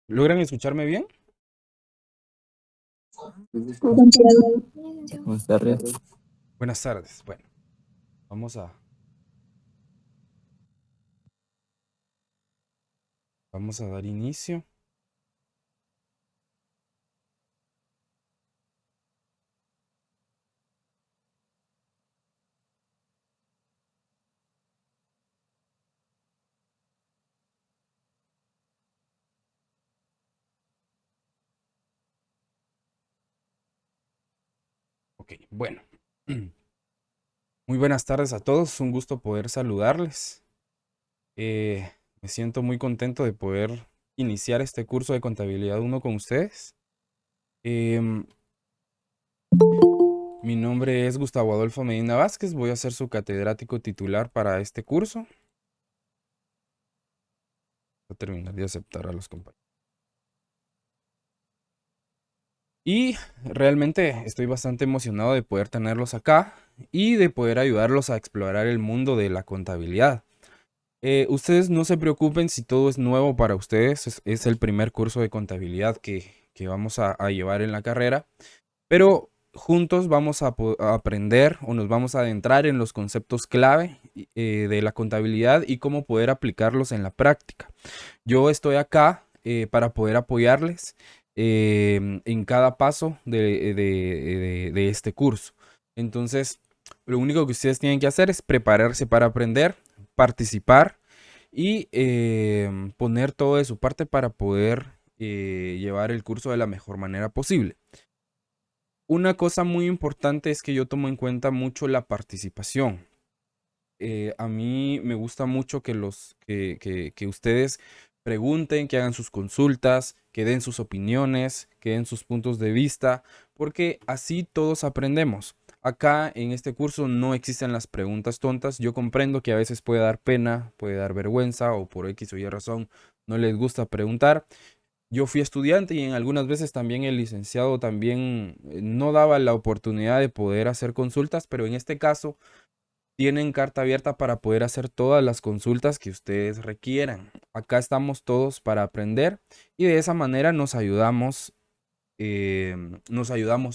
¿Logran escucharme bien? Licenciado. Buenas tardes. Buenas tardes. Bueno, vamos a, vamos a dar inicio. Ok, bueno. Muy buenas tardes a todos. Un gusto poder saludarles. Me siento muy contento de poder iniciar este curso de Contabilidad 1 con ustedes. Em, Mi nombre es Gustavo Adolfo Medina Vázquez. Voy a ser su catedrático titular para este curso. Voy a terminar de aceptar a los compañeros. Y realmente estoy bastante emocionado de poder tenerlos acá y de poder ayudarlos a explorar el mundo de la contabilidad. Ustedes no se preocupen si todo es nuevo para ustedes, es el primer curso de contabilidad que vamos a llevar en la carrera, pero juntos vamos a aprender o nos vamos a adentrar en los conceptos clave de la contabilidad y cómo poder aplicarlos en la práctica. Yo estoy acá para poder apoyarles en cada paso de este curso. Entonces, lo único que ustedes tienen que hacer es prepararse para aprender, participar y poner todo de su parte para poder llevar el curso de la mejor manera posible. Una cosa muy importante es que yo tomo en cuenta mucho la participación. A mí me gusta mucho que ustedes pregunten, que hagan sus consultas, que den sus opiniones, que den sus puntos de vista, porque así todos aprendemos. Acá en este curso no existen las preguntas tontas. Yo comprendo que a veces puede dar pena, puede dar vergüenza o por X o Y razón no les gusta preguntar. Yo fui estudiante y en algunas veces también el licenciado también no daba la oportunidad de poder hacer consultas, pero en este caso tienen carta abierta para poder hacer todas las consultas que ustedes requieran. Acá estamos todos para aprender y de esa manera nos ayudamos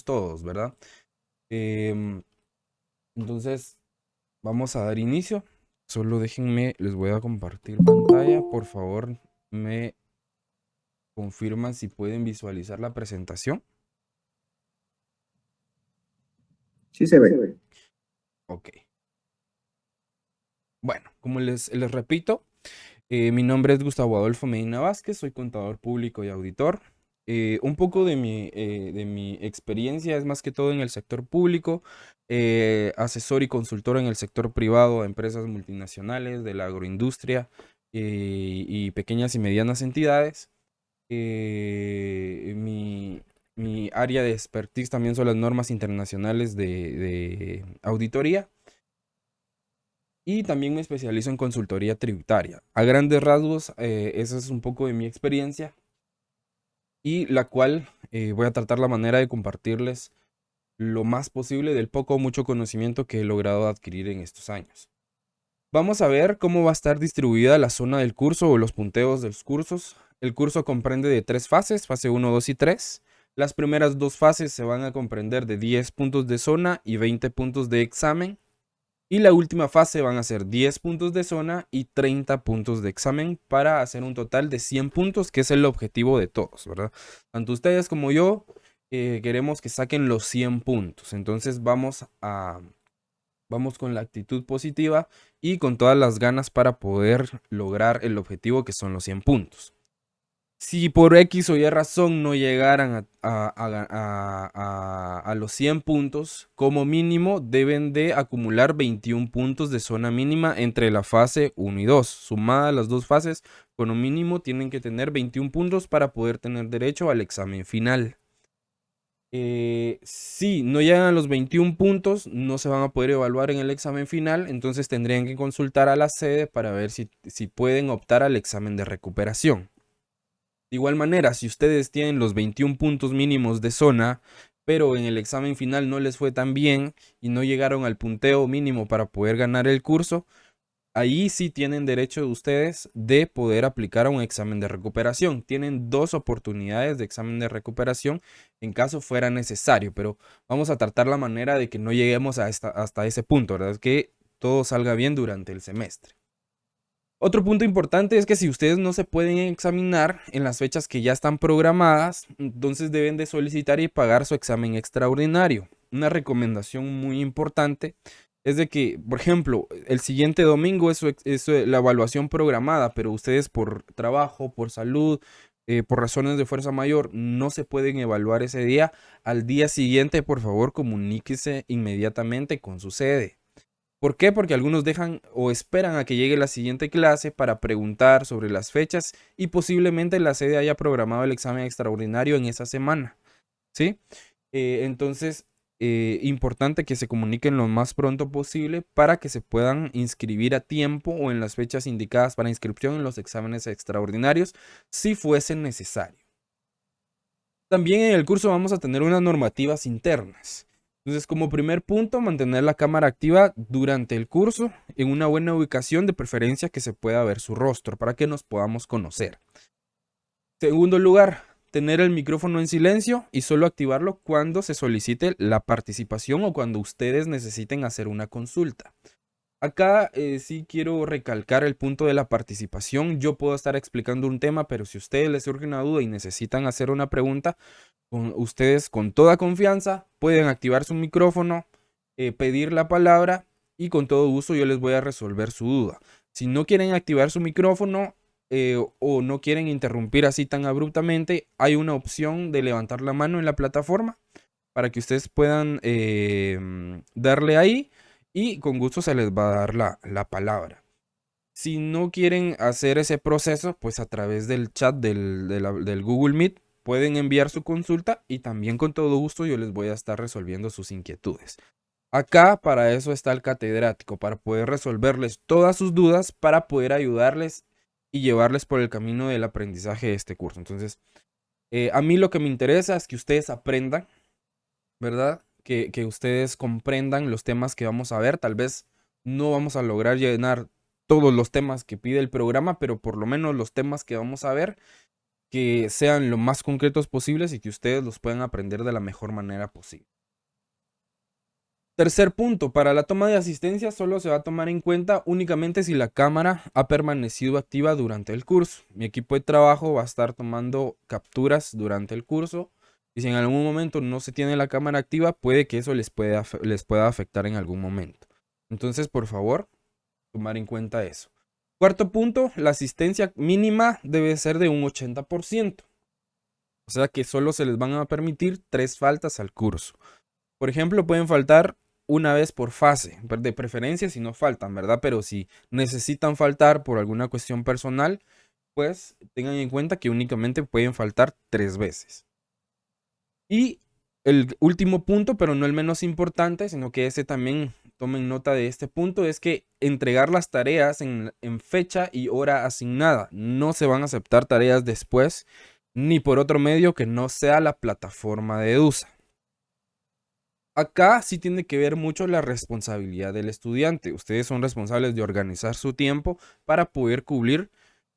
todos, ¿verdad? Em, entonces, vamos a dar inicio. Solo déjenme, les voy a compartir pantalla. Por favor, me confirman si pueden visualizar la presentación. Sí se ve. Ok. Bueno, como les repito, mi nombre es Gustavo Adolfo Medina Vázquez, soy contador público y auditor. Un poco de mi experiencia es más que todo en el sector público, asesor y consultor en el sector privado a empresas multinacionales de la agroindustria y pequeñas y medianas entidades. Eh, mi, Mi área de expertise también son las normas internacionales de auditoría. Y también me especializo en consultoría tributaria. A grandes rasgos, esa es un poco de mi experiencia y la cual voy a tratar la manera de compartirles lo más posible del poco o mucho conocimiento que he logrado adquirir en estos años. Vamos a ver cómo va a estar distribuida la zona del curso o los punteos de los cursos. El curso comprende de 3 fases, fase 1, 2 y 3. Las primeras 2 fases se van a comprender de 10 puntos de zona y 20 puntos de examen. Y la última fase van a ser 10 puntos de zona y 30 puntos de examen para hacer un total de 100 puntos, que es el objetivo de todos, ¿verdad? Tanto ustedes como yo queremos que saquen los 100 puntos. Entonces vamos con la actitud positiva y con todas las ganas para poder lograr el objetivo que son los 100 puntos. Si por X o Y razón no llegaran a los 100 puntos, como mínimo deben de acumular 21 puntos de zona mínima entre la fase 1 y 2. Sumadas las dos fases, como mínimo tienen que tener 21 puntos para poder tener derecho al examen final. Si no llegan a los 21 puntos, no se van a poder evaluar en el examen final, entonces tendrían que consultar a la sede para ver si pueden optar al examen de recuperación. De igual manera, si ustedes tienen los 21 puntos mínimos de zona, pero en el examen final no les fue tan bien y no llegaron al punteo mínimo para poder ganar el curso, ahí sí tienen derecho ustedes de poder aplicar a un examen de recuperación. Tienen 2 oportunidades de examen de recuperación en caso fuera necesario, pero vamos a tratar la manera de que no lleguemos hasta ese punto, ¿verdad? Que todo salga bien durante el semestre. Otro punto importante es que si ustedes no se pueden examinar en las fechas que ya están programadas, entonces deben de solicitar y pagar su examen extraordinario. Una recomendación muy importante es de que, por ejemplo, el siguiente domingo es la evaluación programada, pero ustedes por trabajo, por salud, por razones de fuerza mayor, no se pueden evaluar ese día. Al día siguiente, por favor, comuníquese inmediatamente con su sede. ¿Por qué? Porque algunos dejan o esperan a que llegue la siguiente clase para preguntar sobre las fechas y posiblemente la sede haya programado el examen extraordinario en esa semana, ¿sí? Entonces, importante que se comuniquen lo más pronto posible para que se puedan inscribir a tiempo o en las fechas indicadas para inscripción en los exámenes extraordinarios, si fuese necesario. También en el curso vamos a tener unas normativas internas. Entonces, como primer punto, mantener la cámara activa durante el curso en una buena ubicación, de preferencia que se pueda ver su rostro para que nos podamos conocer. Segundo lugar, tener el micrófono en silencio y solo activarlo cuando se solicite la participación o cuando ustedes necesiten hacer una consulta. Acá sí quiero recalcar el punto de la participación. Yo puedo estar explicando un tema, pero si a ustedes les surge una duda y necesitan hacer una pregunta, ustedes con toda confianza pueden activar su micrófono, pedir la palabra y con todo gusto yo les voy a resolver su duda. Si no quieren activar su micrófono o no quieren interrumpir así tan abruptamente, hay una opción de levantar la mano en la plataforma para que ustedes puedan darle ahí y con gusto se les va a dar la palabra. Si no quieren hacer ese proceso, pues a través del chat del Google Meet pueden enviar su consulta y también con todo gusto yo les voy a estar resolviendo sus inquietudes. Acá para eso está el catedrático, para poder resolverles todas sus dudas, para poder ayudarles y llevarles por el camino del aprendizaje de este curso. Entonces, a mí lo que me interesa es que ustedes aprendan, ¿verdad? Que ustedes comprendan los temas que vamos a ver. Tal vez no vamos a lograr llenar todos los temas que pide el programa, pero por lo menos los temas que vamos a ver, que sean lo más concretos posibles y que ustedes los puedan aprender de la mejor manera posible. Tercer punto, para la toma de asistencia solo se va a tomar en cuenta únicamente si la cámara ha permanecido activa durante el curso. Mi equipo de trabajo va a estar tomando capturas durante el curso y si en algún momento no se tiene la cámara activa, puede que eso les pueda afectar en algún momento. Entonces, por favor, tomar en cuenta eso. Cuarto punto, la asistencia mínima debe ser de un 80%. O sea que solo se les van a permitir 3 faltas al curso. Por ejemplo, pueden faltar una vez por fase, de preferencia si no faltan, ¿verdad? Pero si necesitan faltar por alguna cuestión personal, pues tengan en cuenta que únicamente pueden faltar 3 veces. Y el último punto, pero no el menos importante, sino que ese también tomen nota de este punto, es que entregar las tareas en fecha y hora asignada. No se van a aceptar tareas después, ni por otro medio que no sea la plataforma de EDUSA. Acá sí tiene que ver mucho la responsabilidad del estudiante. Ustedes son responsables de organizar su tiempo para poder cubrir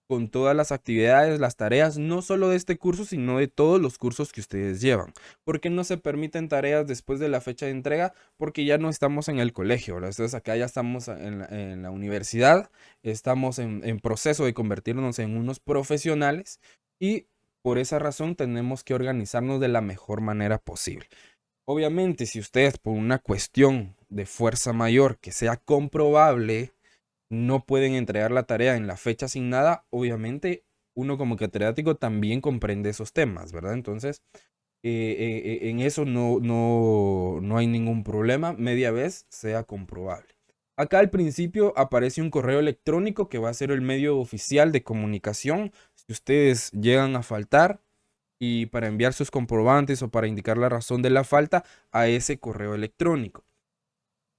con todas las actividades, las tareas, no solo de este curso, sino de todos los cursos que ustedes llevan. ¿Por qué no se permiten tareas después de la fecha de entrega? Porque ya no estamos en el colegio, ¿verdad? Entonces acá ya estamos en la universidad, estamos en proceso de convertirnos en unos profesionales y por esa razón tenemos que organizarnos de la mejor manera posible. Obviamente, si ustedes por una cuestión de fuerza mayor que sea comprobable, no pueden entregar la tarea en la fecha asignada, obviamente uno como catedrático también comprende esos temas, ¿verdad? Entonces, en eso no hay ningún problema, media vez sea comprobable. Acá al principio aparece un correo electrónico que va a ser el medio oficial de comunicación. Si ustedes llegan a faltar, y para enviar sus comprobantes o para indicar la razón de la falta a ese correo electrónico.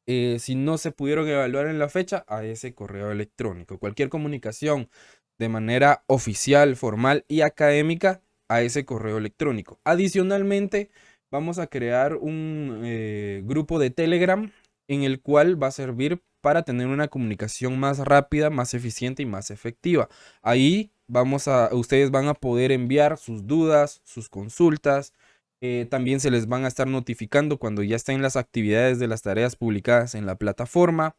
Si no se pudieron evaluar en la fecha, a ese correo electrónico. Cualquier comunicación de manera oficial, formal y académica a ese correo electrónico. Adicionalmente, vamos a crear un grupo de Telegram en el cual va a servir para tener una comunicación más rápida, más eficiente y más efectiva. Ahí ustedes van a poder enviar sus dudas, sus consultas. También se les van a estar notificando cuando ya estén las actividades de las tareas publicadas en la plataforma.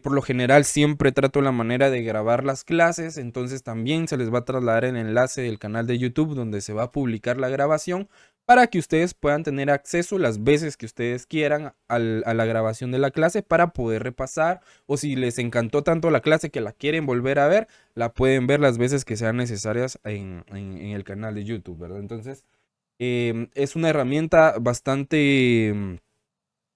Por lo general siempre trato la manera de grabar las clases, entonces también se les va a trasladar el enlace del canal de YouTube donde se va a publicar la grabación para que ustedes puedan tener acceso las veces que ustedes quieran a la grabación de la clase para poder repasar, o si les encantó tanto la clase que la quieren volver a ver, la pueden ver las veces que sean necesarias en el canal de YouTube, ¿verdad? Entonces es una herramienta bastante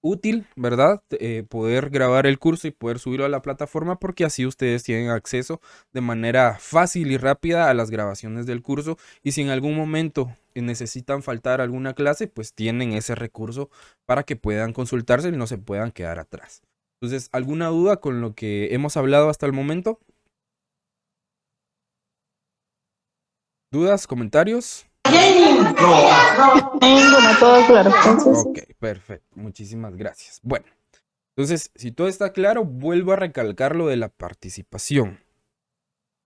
útil, ¿verdad? Poder grabar el curso y poder subirlo a la plataforma, porque así ustedes tienen acceso de manera fácil y rápida a las grabaciones del curso, y si en algún momento necesitan faltar alguna clase, pues tienen ese recurso para que puedan consultarse y no se puedan quedar atrás. Entonces, ¿alguna duda con lo que hemos hablado hasta el momento? ¿Dudas? ¿Comentarios? Ninguna, todo claro. Entonces, Ok, perfecto. Muchísimas gracias. Bueno, entonces, si todo está claro, vuelvo a recalcar lo de la participación.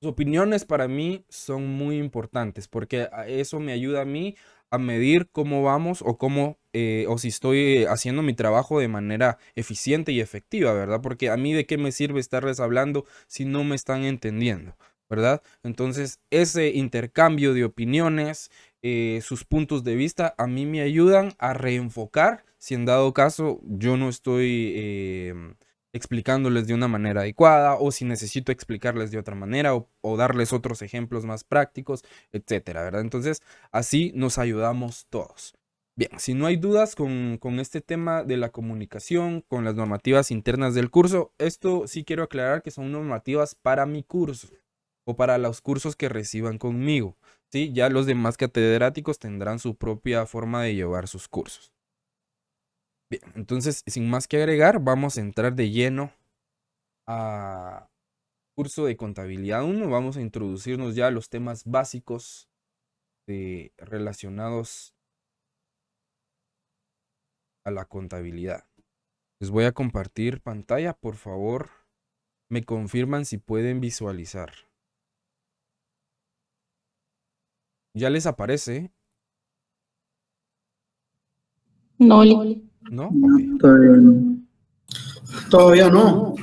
Sus opiniones para mí son muy importantes porque eso me ayuda a mí a medir cómo vamos o si estoy haciendo mi trabajo de manera eficiente y efectiva, ¿verdad? Porque a mí de qué me sirve estarles hablando si no me están entendiendo, ¿verdad? Entonces, ese intercambio de opiniones, sus puntos de vista, a mí me ayudan a reenfocar si en dado caso yo no estoy explicándoles de una manera adecuada, o si necesito explicarles de otra manera, o darles otros ejemplos más prácticos, etcétera, ¿verdad? Entonces, así nos ayudamos todos. Bien, si no hay dudas con este tema de la comunicación, con las normativas internas del curso, esto sí quiero aclarar que son normativas para mi curso o para los cursos que reciban conmigo, ¿sí? Ya los demás catedráticos tendrán su propia forma de llevar sus cursos. Bien, entonces, sin más que agregar, vamos a entrar de lleno a curso de contabilidad 1. Vamos a introducirnos ya a los temas básicos relacionados a la contabilidad. Les voy a compartir pantalla, por favor, me confirman si pueden visualizar. ¿Ya les aparece? no, ¿No? Ok. Todavía no. Todavía no.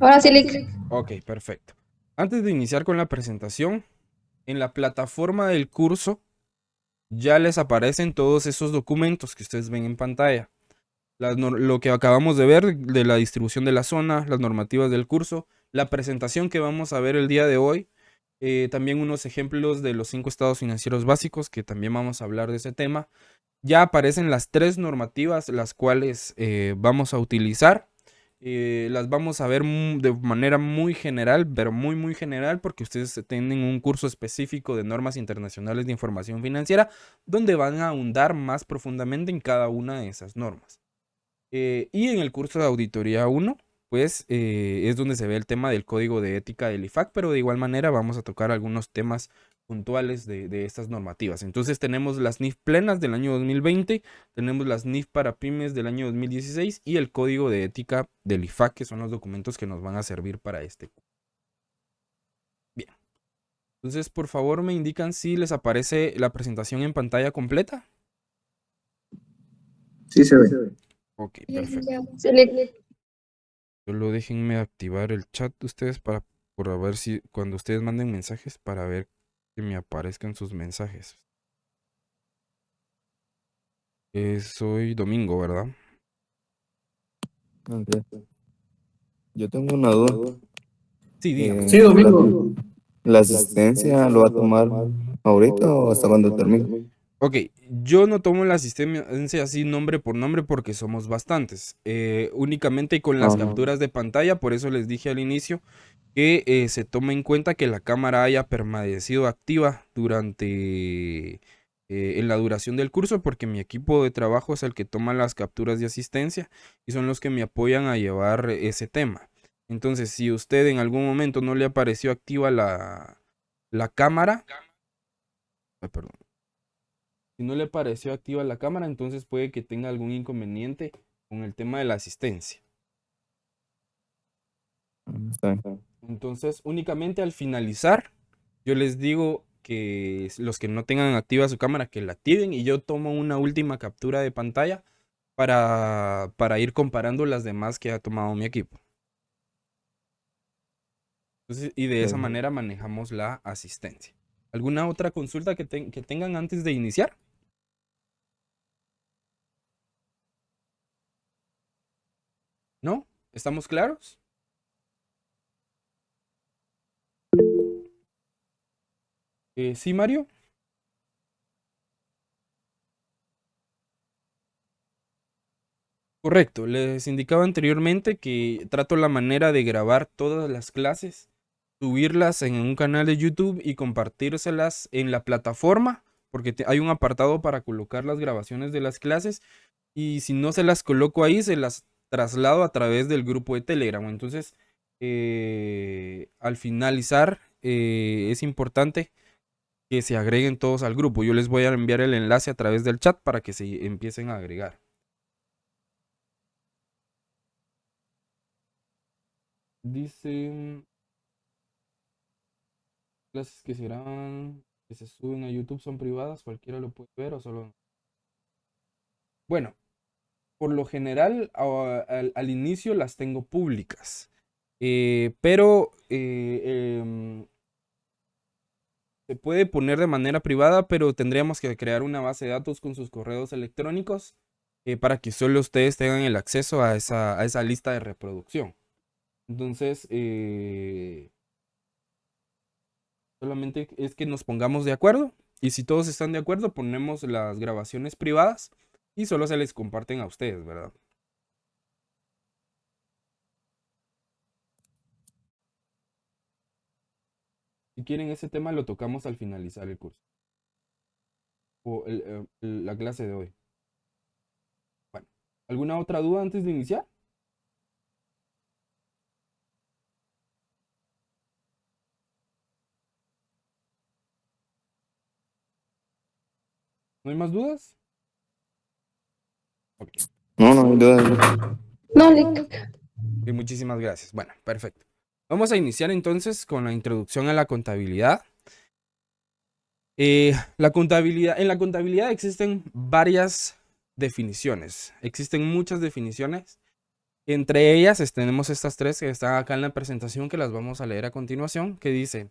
ahora sí, Lick. Ok, perfecto. Antes de iniciar con la presentación, en la plataforma del curso ya les aparecen todos esos documentos que ustedes ven en pantalla. Lo que acabamos de ver de la distribución de la zona, las normativas del curso, la presentación que vamos a ver el día de hoy, también unos ejemplos de los 5 estados financieros básicos, que también vamos a hablar de ese tema. Ya aparecen las 3 normativas las cuales vamos a utilizar. Las vamos a ver de manera muy general, pero muy general, porque ustedes tienen un curso específico de normas internacionales de información financiera donde van a ahondar más profundamente en cada una de esas normas. Y en el curso de auditoría 1, pues es donde se ve el tema del código de ética del IFAC, pero de igual manera vamos a tocar algunos temas puntuales de estas normativas. Entonces tenemos las NIF plenas del año 2020, tenemos las NIF para pymes del año 2016 y el código de ética del IFAC, que son los documentos que nos van a servir para este curso. Bien. Entonces, por favor, me indican si les aparece la presentación en pantalla completa. Sí se ve. Ok, perfecto. Sí, Lick. Solo déjenme activar el chat de ustedes para ver si cuando ustedes manden mensajes, para ver que me aparezcan sus mensajes. Es hoy domingo, ¿verdad? Ok. Yo tengo una duda. Sí, dígame. Sí, Domingo. ¿La asistencia lo va a tomar ahorita o hasta cuando termine? Ok, yo no tomo la asistencia así nombre por nombre porque somos bastantes. Únicamente con las capturas de pantalla, por eso les dije al inicio que se tome en cuenta que la cámara haya permanecido activa durante en la duración del curso, porque mi equipo de trabajo es el que toma las capturas de asistencia y son los que me apoyan a llevar ese tema. Entonces, si usted en algún momento no le apareció activa la cámara. Perdón. Si no le pareció activa la cámara, entonces puede que tenga algún inconveniente con el tema de la asistencia. Está bien. Entonces, únicamente al finalizar, yo les digo que los que no tengan activa su cámara, que la activen, y yo tomo una última captura de pantalla para ir comparando las demás que ha tomado mi equipo. Entonces, y de esa manera manejamos la asistencia. ¿Alguna otra consulta que tengan antes de iniciar? ¿No? ¿Estamos claros? ¿Sí, Mario? Correcto, les indicaba anteriormente que trato la manera de grabar todas las clases, subirlas en un canal de YouTube y compartírselas en la plataforma, porque hay un apartado para colocar las grabaciones de las clases, y si no se las coloco ahí, se las traslado a través del grupo de Telegram. Entonces, al finalizar, es importante que se agreguen todos al grupo. Yo les voy a enviar el enlace a través del chat para que se empiecen a agregar. Dice, clases que se graban, que se suben a YouTube son privadas, cualquiera lo puede ver o solo... Bueno, por lo general al inicio las tengo públicas, pero se puede poner de manera privada, pero tendríamos que crear una base de datos con sus correos electrónicos para que solo ustedes tengan el acceso a esa lista de reproducción. Entonces, solamente es que nos pongamos de acuerdo, y si todos están de acuerdo, ponemos las grabaciones privadas y solo se les comparten a ustedes, ¿verdad? Si quieren, ese tema lo tocamos al finalizar el curso o la clase de hoy. Bueno, ¿alguna otra duda antes de iniciar? ¿No hay más dudas? Ok. No hay duda. No, Lick. Y muchísimas gracias. Bueno, perfecto. Vamos a iniciar entonces con la introducción a la contabilidad. En la contabilidad existen varias definiciones. Existen muchas definiciones. Entre ellas tenemos estas tres que están acá en la presentación, que las vamos a leer a continuación, que dice: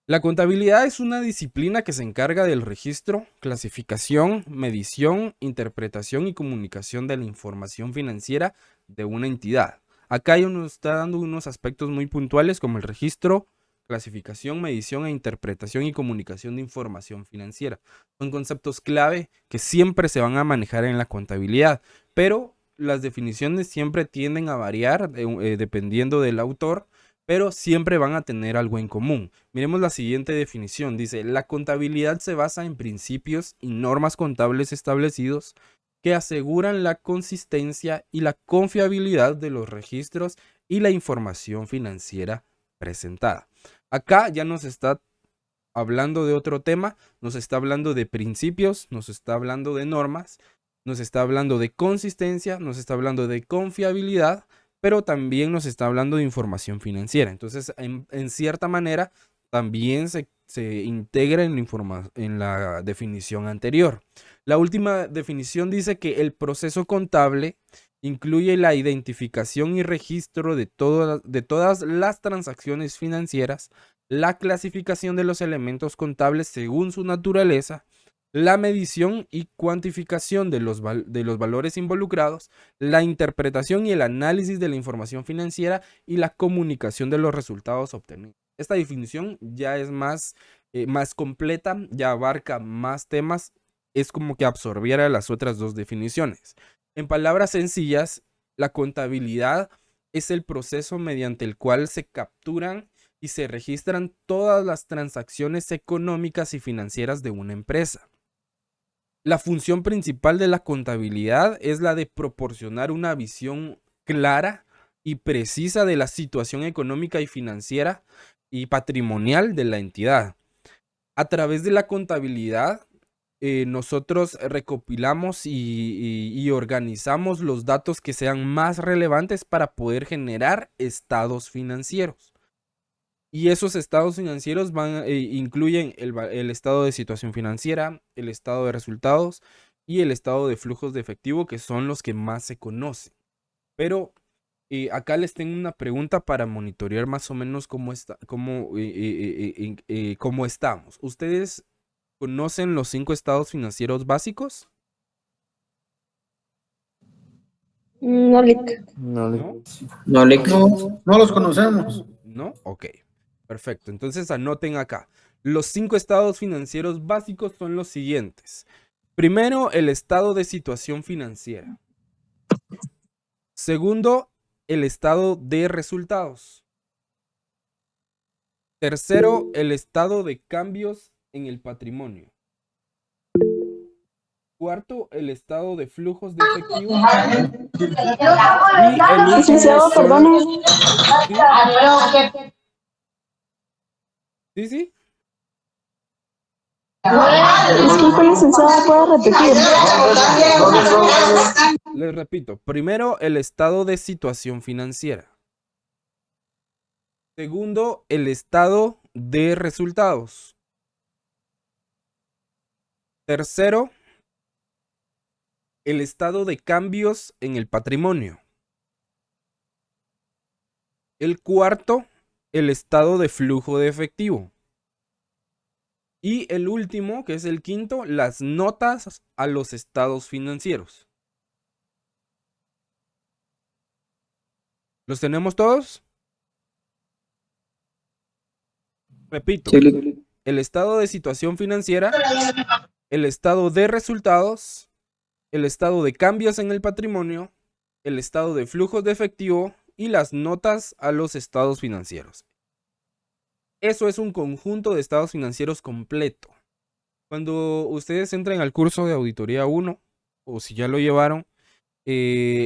la contabilidad es una disciplina que se encarga del registro, clasificación, medición, interpretación y comunicación de la información financiera de una entidad. Acá nos está dando unos aspectos muy puntuales como el registro, clasificación, medición e interpretación y comunicación de información financiera. Son conceptos clave que siempre se van a manejar en la contabilidad, pero las definiciones siempre tienden a variar dependiendo del autor, pero siempre van a tener algo en común. Miremos la siguiente definición. Dice: la contabilidad se basa en principios y normas contables establecidos que aseguran la consistencia y la confiabilidad de los registros y la información financiera presentada. Acá ya nos está hablando de otro tema, nos está hablando de principios, nos está hablando de normas, nos está hablando de consistencia, nos está hablando de confiabilidad, pero también nos está hablando de información financiera. Entonces, en cierta manera, también se integra en la definición anterior. La última definición dice que el proceso contable incluye la identificación y registro de todas las transacciones financieras, la clasificación de los elementos contables según su naturaleza, la medición y cuantificación de los valores involucrados, la interpretación y el análisis de la información financiera y la comunicación de los resultados obtenidos. Esta definición ya es más completa, ya abarca más temas, es como que absorbiera las otras dos definiciones. En palabras sencillas, la contabilidad es el proceso mediante el cual se capturan y se registran todas las transacciones económicas y financieras de una empresa. La función principal de la contabilidad es la de proporcionar una visión clara y precisa de la situación económica y financiera y patrimonial de la entidad. A través de la contabilidad, nosotros recopilamos y organizamos los datos que sean más relevantes para poder generar estados financieros. Y esos estados financieros incluyen el estado de situación financiera, el estado de resultados y el estado de flujos de efectivo, que son los que más se conocen. Pero acá les tengo una pregunta para monitorear más o menos cómo estamos. ¿Ustedes conocen los 5 estados financieros básicos? No, Lick. No, ¿No? no le No los conocemos. ¿No? Ok, perfecto. Entonces anoten acá. Los 5 estados financieros básicos son los siguientes. Primero, el estado de situación financiera. Segundo, el estado de resultados. Tercero, el estado de cambios en el patrimonio. Cuarto, el estado de flujos de efectivo. Y el último Licenciado, son... perdone. Sí, sí. Disculpe, licenciado, ¿puede repetir? Les repito. Primero, el estado de situación financiera. Segundo, el estado de resultados. Tercero, el estado de cambios en el patrimonio. El cuarto, el estado de flujo de efectivo. Y el último, que es el quinto, las notas a los estados financieros. ¿Los tenemos todos? Repito, Sí, Lick. el estado de situación financiera, el estado de resultados, el estado de cambios en el patrimonio, el estado de flujos de efectivo y las notas a los estados financieros. Eso es un conjunto de estados financieros completo. Cuando ustedes entren al curso de Auditoría 1, o si ya lo llevaron,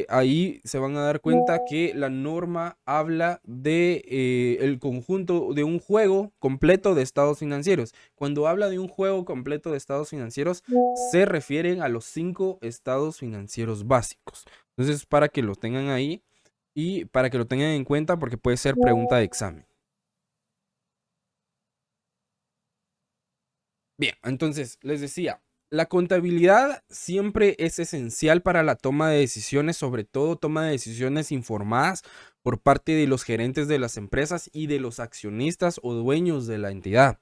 ahí se van a dar cuenta que la norma habla de el conjunto de un juego completo de estados financieros. Cuando habla de un juego completo de estados financieros, se refieren a los 5 estados financieros básicos. Entonces, para que lo tengan ahí y para que lo tengan en cuenta, porque puede ser pregunta de examen. Bien, entonces les decía, la contabilidad siempre es esencial para la toma de decisiones, sobre todo toma de decisiones informadas por parte de los gerentes de las empresas y de los accionistas o dueños de la entidad,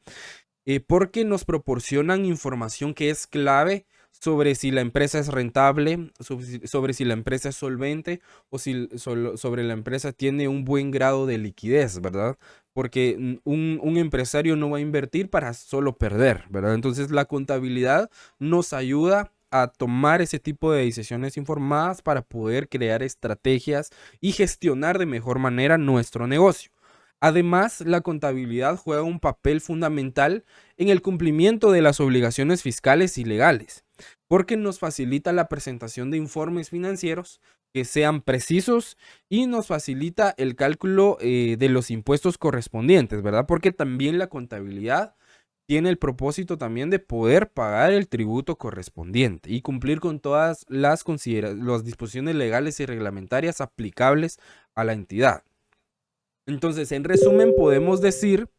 porque nos proporcionan información que es clave sobre si la empresa es rentable, sobre si la empresa es solvente o sobre la empresa tiene un buen grado de liquidez, ¿verdad? Porque un empresario no va a invertir para solo perder, ¿verdad? Entonces la contabilidad nos ayuda a tomar ese tipo de decisiones informadas para poder crear estrategias y gestionar de mejor manera nuestro negocio. Además, la contabilidad juega un papel fundamental en el cumplimiento de las obligaciones fiscales y legales, porque nos facilita la presentación de informes financieros que sean precisos y nos facilita el cálculo de los impuestos correspondientes, ¿verdad? Porque también la contabilidad tiene el propósito también de poder pagar el tributo correspondiente y cumplir con todas las disposiciones legales y reglamentarias aplicables a la entidad. Entonces, en resumen, podemos decir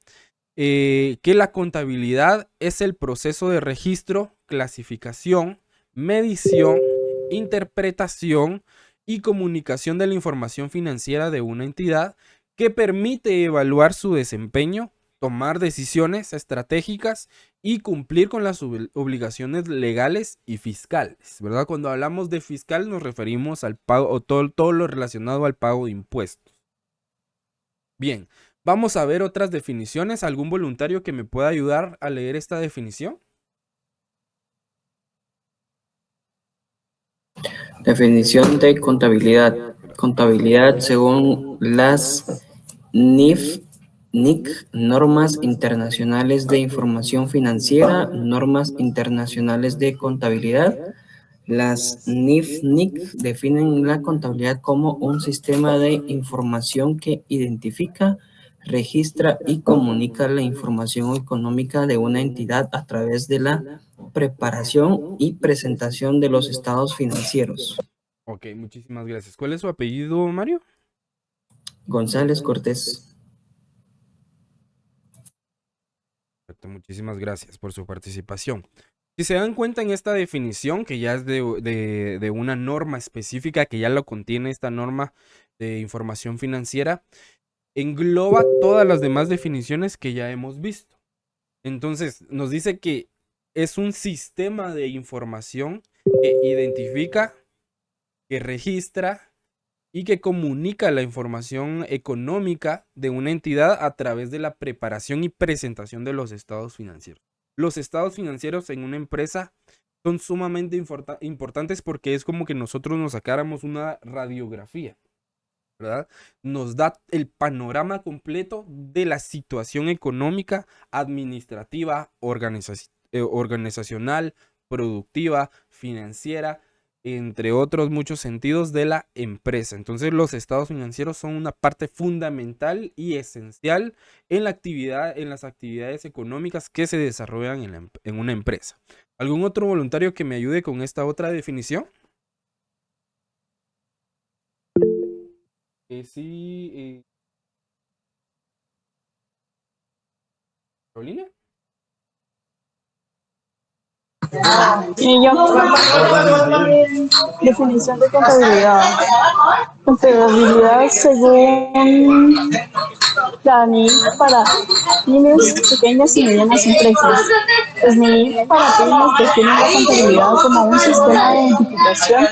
que la contabilidad es el proceso de registro, clasificación, medición, interpretación y comunicación de la información financiera de una entidad que permite evaluar su desempeño, tomar decisiones estratégicas y cumplir con las obligaciones legales y fiscales, ¿verdad? Cuando hablamos de fiscal nos referimos al pago o todo lo relacionado al pago de impuestos. Bien, vamos a ver otras definiciones. ¿Algún voluntario que me pueda ayudar a leer esta definición? Definición de contabilidad. Contabilidad según las NIC, Normas Internacionales de Información Financiera, Normas Internacionales de Contabilidad. Las NIC definen la contabilidad como un sistema de información que identifica, registra y comunica la información económica de una entidad a través de la preparación y presentación de los estados financieros. Ok, muchísimas gracias. ¿Cuál es su apellido, Mario? González Cortés. Perfecto, muchísimas gracias por su participación. Si se dan cuenta en esta definición, que ya es de una norma específica, que ya lo contiene esta norma de información financiera, engloba todas las demás definiciones que ya hemos visto. Entonces, nos dice que es un sistema de información que identifica, que registra y que comunica la información económica de una entidad a través de la preparación y presentación de los estados financieros. Los estados financieros en una empresa son sumamente importantes porque es como que nosotros nos sacáramos una radiografía, ¿verdad? Nos da el panorama completo de la situación económica, administrativa, organizacional, productiva, financiera, entre otros muchos sentidos de la empresa. Entonces los estados financieros son una parte fundamental y esencial en la actividad, en las actividades económicas que se desarrollan en una empresa. ¿Algún otro voluntario que me ayude con esta otra definición? Sí, Carolina. Y yo, definición de contabilidad. Contabilidad según la NIF para pymes, pequeñas y medianas empresas. Pues NIF para pymes define la contabilidad como un sistema de identificación,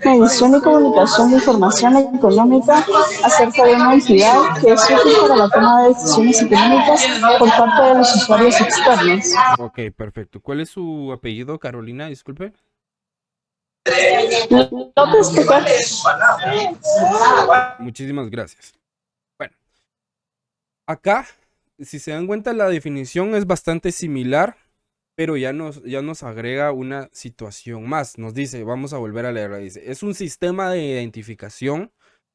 medición y comunicación de información económica acerca de una entidad que es útil para la toma de decisiones económicas por parte de los usuarios externos. Ok, perfecto. ¿Cuál es su apellido, Carolina? Disculpe. López Pecar. Muchísimas gracias. Bueno, acá, si se dan cuenta, la definición es bastante similar, pero ya nos agrega una situación más. Nos dice, vamos a volver a leerla, dice, es un sistema de identificación,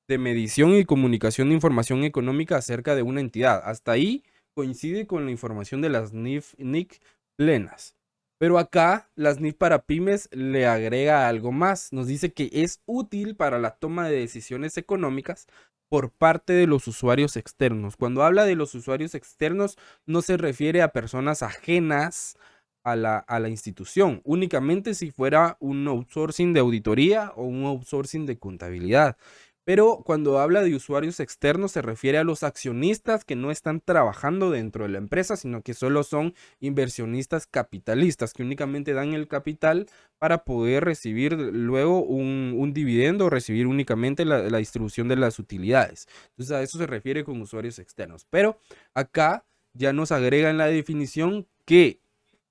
de medición y comunicación de información económica acerca de una entidad. Hasta ahí coincide con la información de las NIC plenas. Pero acá las NIF para pymes le agrega algo más. Nos dice que es útil para la toma de decisiones económicas por parte de los usuarios externos. Cuando habla de los usuarios externos, no se refiere a personas ajenas a la institución, únicamente si fuera un outsourcing de auditoría o un outsourcing de contabilidad. Pero cuando habla de usuarios externos se refiere a los accionistas que no están trabajando dentro de la empresa, sino que solo son inversionistas capitalistas, que únicamente dan el capital para poder recibir luego un dividendo o recibir únicamente la distribución de las utilidades. Entonces a eso se refiere con usuarios externos. Pero acá ya nos agrega en la definición que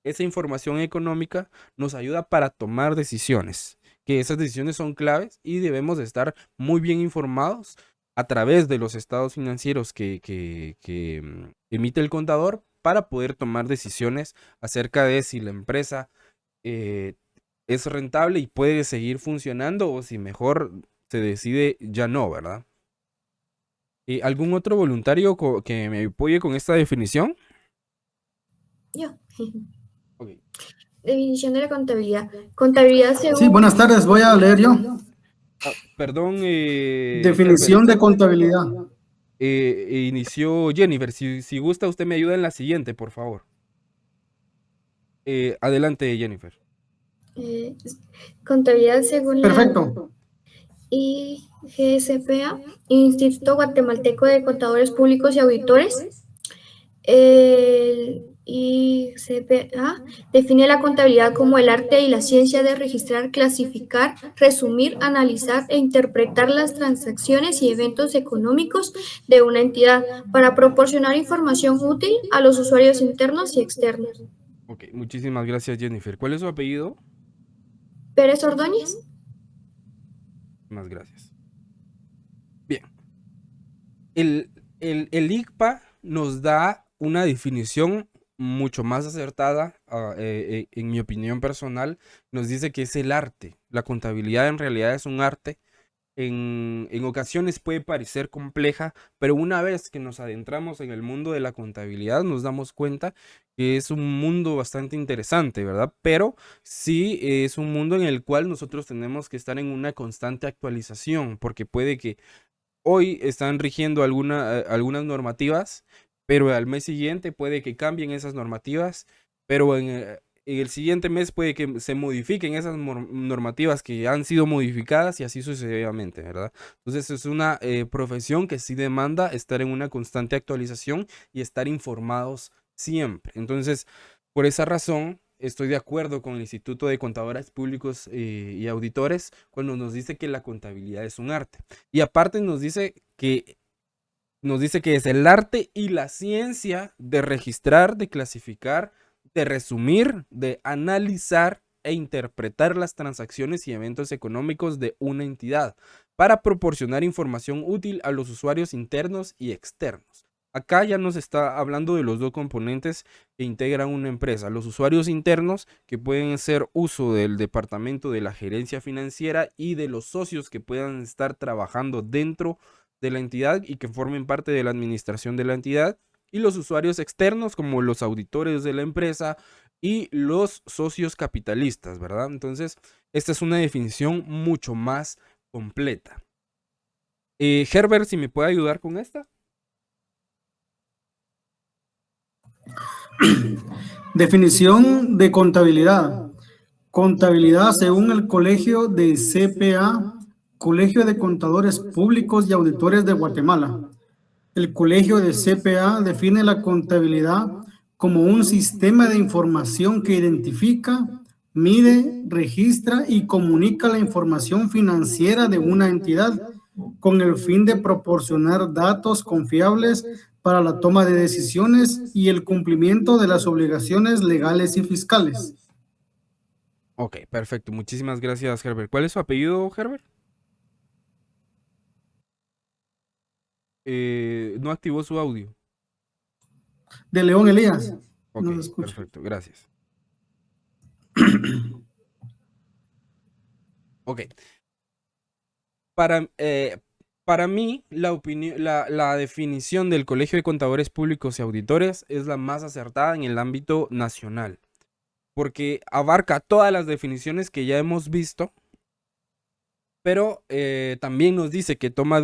esa información económica nos ayuda para tomar decisiones, que esas decisiones son claves y debemos de estar muy bien informados a través de los estados financieros que emite el contador para poder tomar decisiones acerca de si la empresa es rentable y puede seguir funcionando o si mejor se decide ya no, ¿verdad? ¿Algún otro voluntario que me apoye con esta definición? Yo. Ok. Definición de la contabilidad. Contabilidad según... Sí, buenas tardes, voy a leer yo. Perdón. Definición de contabilidad. Inició Jennifer. Si gusta, usted me ayuda en la siguiente, por favor. Adelante, Jennifer. Contabilidad según Perfecto. IGSPA, Instituto Guatemalteco de Contadores Públicos y Auditores. IGSPA define la contabilidad como el arte y la ciencia de registrar, clasificar, resumir, analizar e interpretar las transacciones y eventos económicos de una entidad para proporcionar información útil a los usuarios internos y externos. Ok, muchísimas gracias, Jennifer. ¿Cuál es su apellido? Pérez Ordóñez. Más gracias. Bien. El ICPA nos da una definición mucho más acertada, en mi opinión personal. Nos dice que es el arte. La contabilidad en realidad es un arte en ocasiones puede parecer compleja, pero una vez que nos adentramos en el mundo de la contabilidad, nos damos cuenta que es un mundo bastante interesante, ¿verdad? Pero sí es un mundo en el cual nosotros tenemos que estar en una constante actualización, porque puede que hoy están rigiendo algunas normativas, pero al mes siguiente puede que cambien esas normativas, pero en el siguiente mes puede que se modifiquen esas normativas que han sido modificadas y así sucesivamente, ¿verdad? Entonces es una profesión que sí demanda estar en una constante actualización y estar informados siempre. Entonces, por esa razón, estoy de acuerdo con el Instituto de Contadores Públicos y Auditores cuando nos dice que la contabilidad es un arte. Y aparte nos dice que es el arte y la ciencia de registrar, de clasificar, de resumir, de analizar e interpretar las transacciones y eventos económicos de una entidad para proporcionar información útil a los usuarios internos y externos. Acá ya nos está hablando de los dos componentes que integran una empresa. Los usuarios internos, que pueden ser uso del departamento de la gerencia financiera, y de los socios que puedan estar trabajando dentro de la entidad y que formen parte de la administración de la entidad. Y los usuarios externos, como los auditores de la empresa y los socios capitalistas, ¿verdad? Entonces, esta es una definición mucho más completa. Herbert, si me puede ayudar con esta. Definición de contabilidad. Contabilidad según el Colegio de CPA, Colegio de Contadores Públicos y Auditores de Guatemala. El Colegio de CPA define la contabilidad como un sistema de información que identifica, mide, registra y comunica la información financiera de una entidad con el fin de proporcionar datos confiables para la toma de decisiones y el cumplimiento de las obligaciones legales y fiscales. Ok, perfecto. Muchísimas gracias, Herbert. ¿Cuál es su apellido, Herbert? No activó su audio. De León Elías. Ok, No lo escucho. perfecto. Gracias. Ok. Para mí, la definición del Colegio de Contadores Públicos y Auditores es la más acertada en el ámbito nacional, porque abarca todas las definiciones que ya hemos visto, pero también nos dice que toma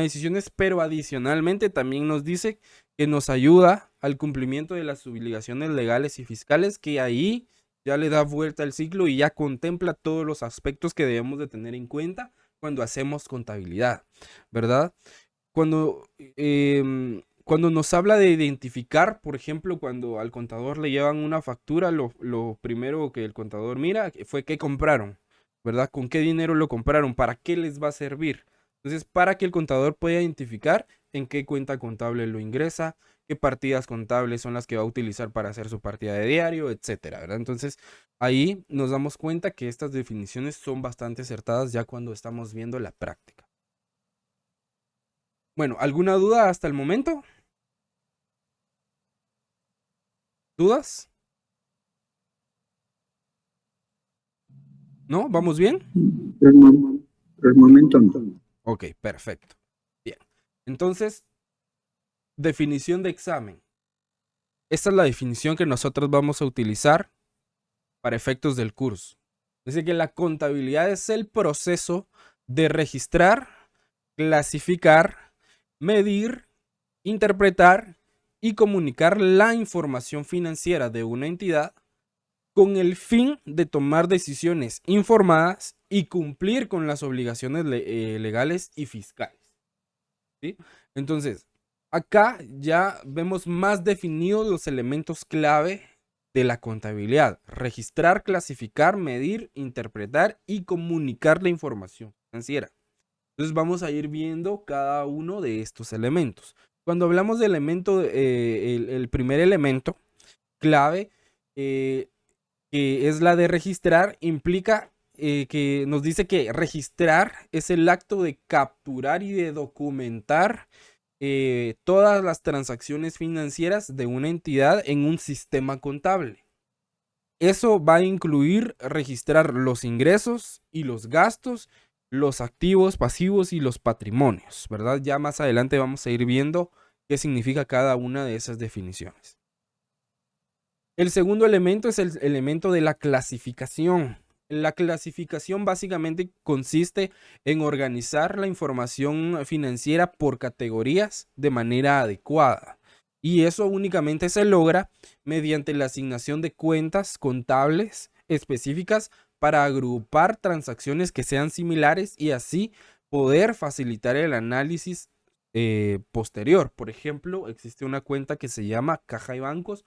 decisiones, pero adicionalmente también nos dice que nos ayuda al cumplimiento de las obligaciones legales y fiscales, que ahí ya le da vuelta al ciclo y ya contempla todos los aspectos que debemos de tener en cuenta cuando hacemos contabilidad, ¿verdad? Cuando nos habla de identificar, por ejemplo, cuando al contador le llevan una factura, lo primero que el contador mira fue qué compraron, ¿verdad? ¿Con qué dinero lo compraron? ¿Para qué les va a servir? Entonces, para que el contador pueda identificar en qué cuenta contable lo ingresa, qué partidas contables son las que va a utilizar para hacer su partida de diario, etcétera, ¿verdad? Entonces, ahí nos damos cuenta que estas definiciones son bastante acertadas ya cuando estamos viendo la práctica. Bueno, ¿alguna duda hasta el momento? ¿Dudas? ¿No? ¿Vamos bien? Por el momento no. Ok, perfecto. Bien. Entonces, definición de examen. Esta es la definición que nosotros vamos a utilizar para efectos del curso. Dice que la contabilidad es el proceso de registrar, clasificar, medir, interpretar y comunicar la información financiera de una entidad con el fin de tomar decisiones informadas y cumplir con las obligaciones legales y fiscales. ¿Sí? Entonces, acá ya vemos más definidos los elementos clave de la contabilidad: registrar, clasificar, medir, interpretar y comunicar la información financiera. Entonces vamos a ir viendo cada uno de estos elementos. Cuando hablamos del elemento, el primer elemento clave, que es la de registrar, implica que nos dice que registrar es el acto de capturar y de documentar todas las transacciones financieras de una entidad en un sistema contable. Eso va a incluir registrar los ingresos y los gastos los activos, pasivos y los patrimonios, ¿verdad? Ya más adelante vamos a ir viendo qué significa cada una de esas definiciones. El segundo elemento es el elemento de la clasificación. La clasificación básicamente consiste en organizar la información financiera por categorías de manera adecuada. Y eso únicamente se logra mediante la asignación de cuentas contables específicas para agrupar transacciones que sean similares y así poder facilitar el análisis posterior. Por ejemplo, existe una cuenta que se llama caja y bancos,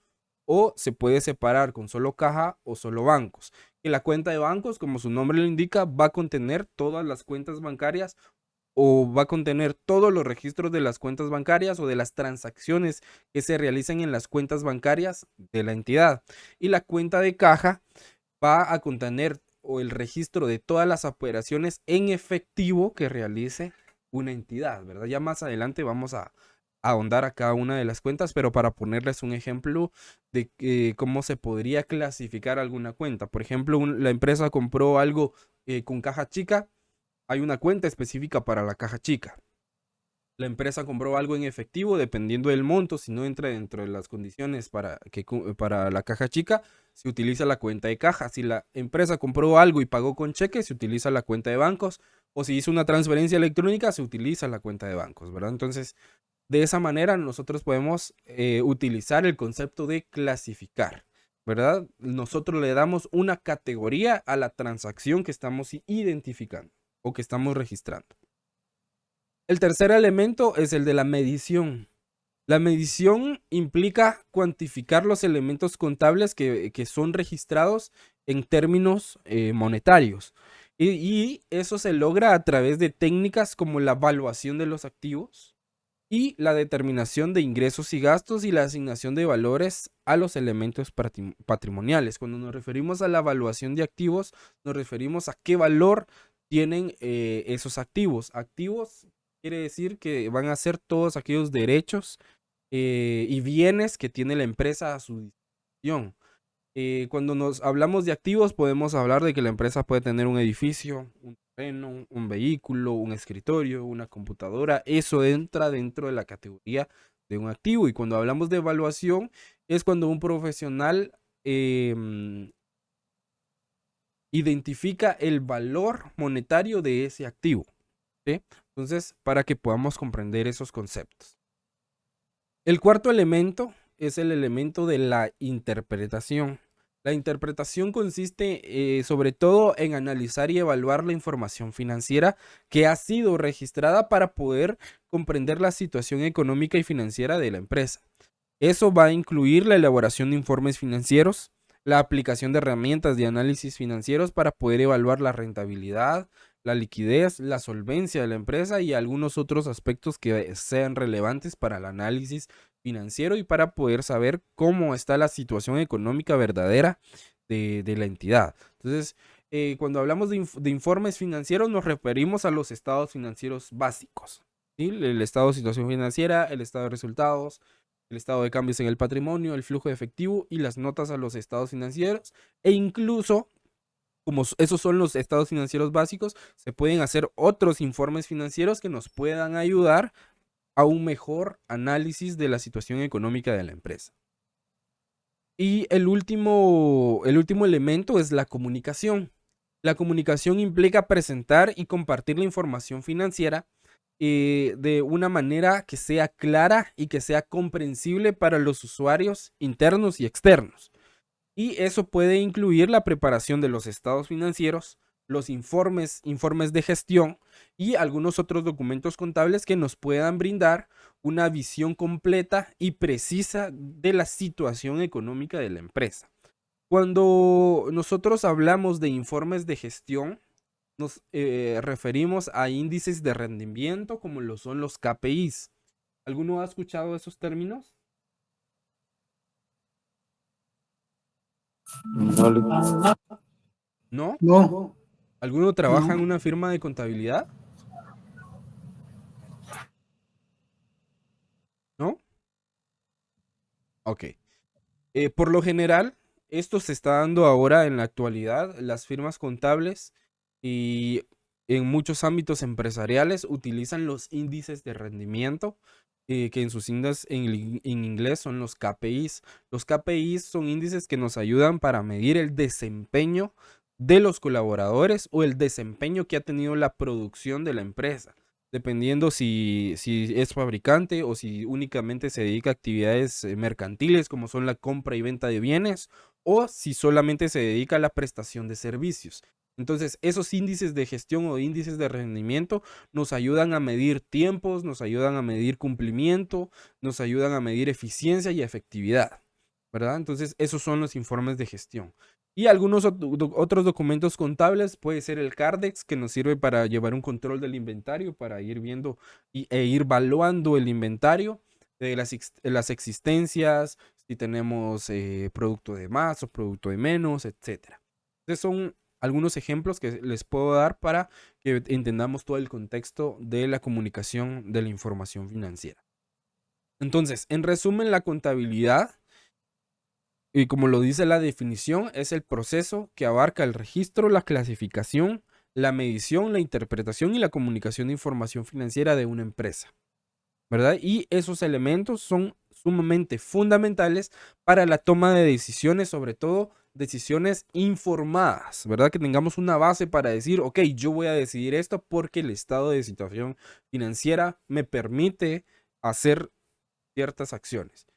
o se puede separar con solo caja o solo bancos. Y la cuenta de bancos, como su nombre lo indica, va a contener todas las cuentas bancarias o va a contener todos los registros de las cuentas bancarias o de las transacciones que se realicen en las cuentas bancarias de la entidad. Y la cuenta de caja va a contener el registro de todas las operaciones en efectivo que realice una entidad, ¿verdad? Ya más adelante vamos a ahondar a cada una de las cuentas, pero para ponerles un ejemplo de cómo se podría clasificar alguna cuenta. Por ejemplo, la empresa compró algo con caja chica, hay una cuenta específica para la caja chica. La empresa compró algo en efectivo, dependiendo del monto, si no entra dentro de las condiciones para la caja chica, se utiliza la cuenta de caja. Si la empresa compró algo y pagó con cheque, se utiliza la cuenta de bancos. O si hizo una transferencia electrónica, se utiliza la cuenta de bancos, ¿verdad? Entonces, de esa manera nosotros podemos utilizar el concepto de clasificar, ¿verdad? Nosotros le damos una categoría a la transacción que estamos identificando o que estamos registrando. El tercer elemento es el de la medición. La medición implica cuantificar los elementos contables que son registrados en términos monetarios. Y eso se logra a través de técnicas como la evaluación de los activos y la determinación de ingresos y gastos y la asignación de valores a los elementos patrimoniales. Cuando nos referimos a la evaluación de activos, nos referimos a qué valor tienen esos activos. Activos quiere decir que van a ser todos aquellos derechos y bienes que tiene la empresa a su disposición. Cuando nos hablamos de activos, podemos hablar de que la empresa puede tener un edificio, un terreno, un vehículo, un escritorio, una computadora. Eso entra dentro de la categoría de un activo. Y cuando hablamos de evaluación, es cuando un profesional identifica el valor monetario de ese activo, ¿sí? Entonces, para que podamos comprender esos conceptos. El cuarto elemento es el elemento de la interpretación. La interpretación consiste sobre todo en analizar y evaluar la información financiera que ha sido registrada para poder comprender la situación económica y financiera de la empresa. Eso va a incluir la elaboración de informes financieros, la aplicación de herramientas de análisis financieros para poder evaluar la rentabilidad, la liquidez, la solvencia de la empresa y algunos otros aspectos que sean relevantes para el análisis financiero y para poder saber cómo está la situación económica verdadera de la entidad. Entonces, cuando hablamos de informes financieros, nos referimos a los estados financieros básicos, ¿sí? El estado de situación financiera, el estado de resultados, el estado de cambios en el patrimonio, el flujo de efectivo y las notas a los estados financieros, e incluso, como esos son los estados financieros básicos, se pueden hacer otros informes financieros que nos puedan ayudar a un mejor análisis de la situación económica de la empresa. Y el último elemento es la comunicación. La comunicación implica presentar y compartir la información financiera de una manera que sea clara y que sea comprensible para los usuarios internos y externos. Y eso puede incluir la preparación de los estados financieros, los informes de gestión y algunos otros documentos contables que nos puedan brindar una visión completa y precisa de la situación económica de la empresa. Cuando nosotros hablamos de informes de gestión, nos referimos a índices de rendimiento como lo son los KPIs. ¿Alguno ha escuchado esos términos? ¿No? No. ¿Alguno trabaja en No. una firma de contabilidad? ¿No? Ok. Por lo general, esto se está dando ahora en la actualidad, las firmas contables y en muchos ámbitos empresariales utilizan los índices de rendimiento, que en sus siglas en inglés son los KPIs. Los KPIs son índices que nos ayudan para medir el desempeño de los colaboradores o el desempeño que ha tenido la producción de la empresa, dependiendo si es fabricante o si únicamente se dedica a actividades mercantiles como son la compra y venta de bienes, o si solamente se dedica a la prestación de servicios. Entonces, esos índices de gestión o índices de rendimiento nos ayudan a medir tiempos, nos ayudan a medir cumplimiento, nos ayudan a medir eficiencia y efectividad, ¿verdad? Entonces, esos son los informes de gestión. Y algunos otros documentos contables, puede ser el Cardex, que nos sirve para llevar un control del inventario, para ir viendo e ir evaluando el inventario de las existencias, si tenemos producto de más o producto de menos, etc. Entonces son algunos ejemplos que les puedo dar para que entendamos todo el contexto de la comunicación de la información financiera. Entonces, en resumen, la contabilidad, y como lo dice la definición, es el proceso que abarca el registro, la clasificación, la medición, la interpretación y la comunicación de información financiera de una empresa, ¿verdad? Y esos elementos son sumamente fundamentales para la toma de decisiones, sobre todo decisiones informadas, ¿verdad? Que tengamos una base para decir, ok, yo voy a decidir esto porque el estado de situación financiera me permite hacer ciertas acciones,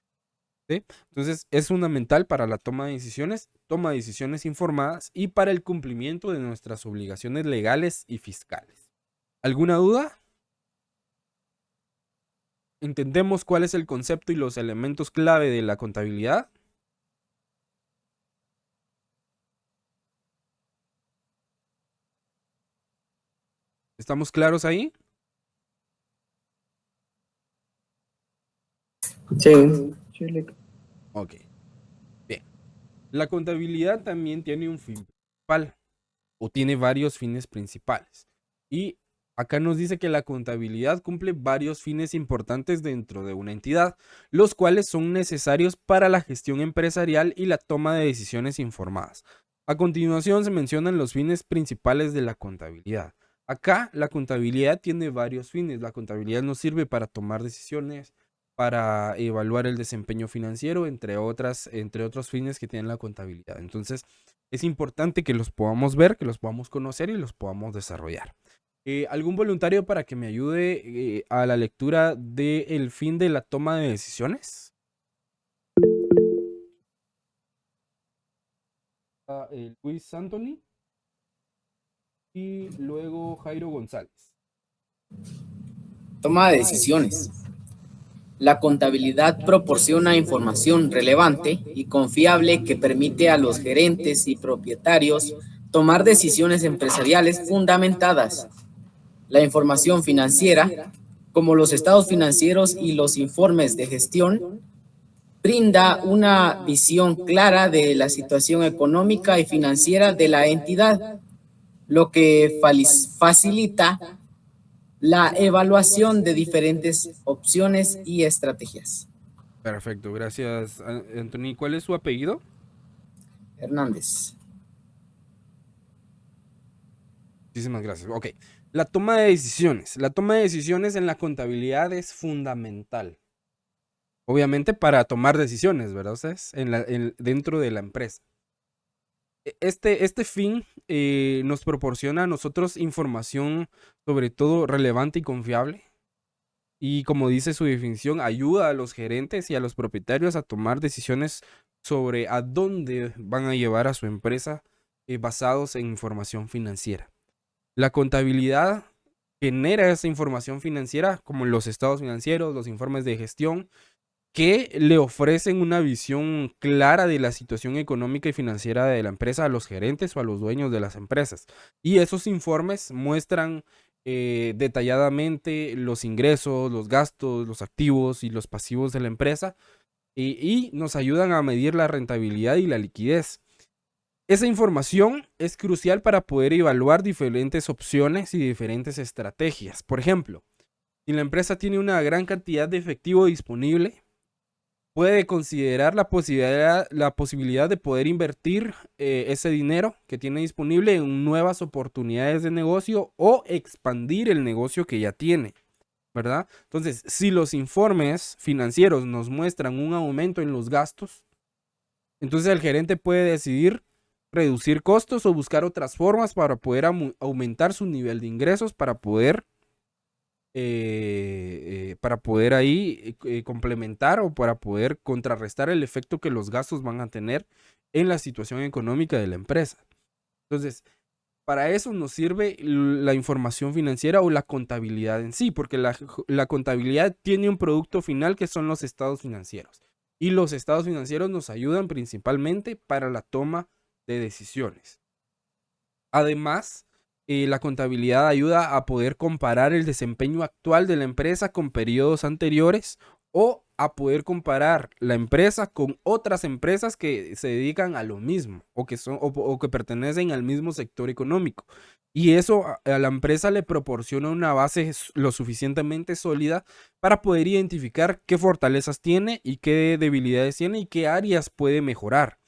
¿sí? Entonces es fundamental para la toma de decisiones informadas y para el cumplimiento de nuestras obligaciones legales y fiscales. ¿Alguna duda? ¿Entendemos cuál es el concepto y los elementos clave de la contabilidad? ¿Estamos claros ahí? Sí. Ok. Bien. La contabilidad también tiene un fin principal o tiene varios fines principales. Y acá nos dice que la contabilidad cumple varios fines importantes dentro de una entidad, los cuales son necesarios para la gestión empresarial y la toma de decisiones informadas. A continuación se mencionan los fines principales de la contabilidad. Acá la contabilidad tiene varios fines. La contabilidad nos sirve para tomar decisiones, para evaluar el desempeño financiero, entre otros fines que tiene la contabilidad. Entonces, es importante que los podamos ver, que los podamos conocer y los podamos desarrollar. ¿Algún voluntario para que me ayude a la lectura del fin de la toma de decisiones? Luis Anthony y luego Jairo González. Toma de decisiones. La contabilidad proporciona información relevante y confiable que permite a los gerentes y propietarios tomar decisiones empresariales fundamentadas. La información financiera, como los estados financieros y los informes de gestión, brinda una visión clara de la situación económica y financiera de la entidad, lo que facilita la evaluación de diferentes opciones y estrategias. Perfecto, gracias, Anthony. ¿Cuál es su apellido? Hernández. Muchísimas gracias. Ok, la toma de decisiones. La toma de decisiones en la contabilidad es fundamental. Obviamente para tomar decisiones, ¿verdad? Ustedes, dentro de la empresa. Este fin nos proporciona a nosotros información sobre todo relevante y confiable. Y como dice su definición, ayuda a los gerentes y a los propietarios a tomar decisiones sobre a dónde van a llevar a su empresa basados en información financiera. La contabilidad genera esa información financiera como los estados financieros, los informes de gestión, que le ofrecen una visión clara de la situación económica y financiera de la empresa a los gerentes o a los dueños de las empresas. Y esos informes muestran detalladamente los ingresos, los gastos, los activos y los pasivos de la empresa y nos ayudan a medir la rentabilidad y la liquidez. Esa información es crucial para poder evaluar diferentes opciones y diferentes estrategias. Por ejemplo, si la empresa tiene una gran cantidad de efectivo disponible, puede considerar la posibilidad de poder invertir ese dinero que tiene disponible en nuevas oportunidades de negocio o expandir el negocio que ya tiene, ¿verdad? Entonces, si los informes financieros nos muestran un aumento en los gastos, entonces el gerente puede decidir reducir costos o buscar otras formas para poder aumentar su nivel de ingresos para poder ahí complementar o para poder contrarrestar el efecto que los gastos van a tener en la situación económica de la empresa. Entonces, para eso nos sirve la información financiera o la contabilidad en sí, porque la contabilidad tiene un producto final que son los estados financieros. Y los estados financieros nos ayudan principalmente para la toma de decisiones. Además, la contabilidad ayuda a poder comparar el desempeño actual de la empresa con periodos anteriores o a poder comparar la empresa con otras empresas que se dedican a lo mismo o que pertenecen al mismo sector económico. Y eso a la empresa le proporciona una base lo suficientemente sólida para poder identificar qué fortalezas tiene y qué debilidades tiene y qué áreas puede mejorar.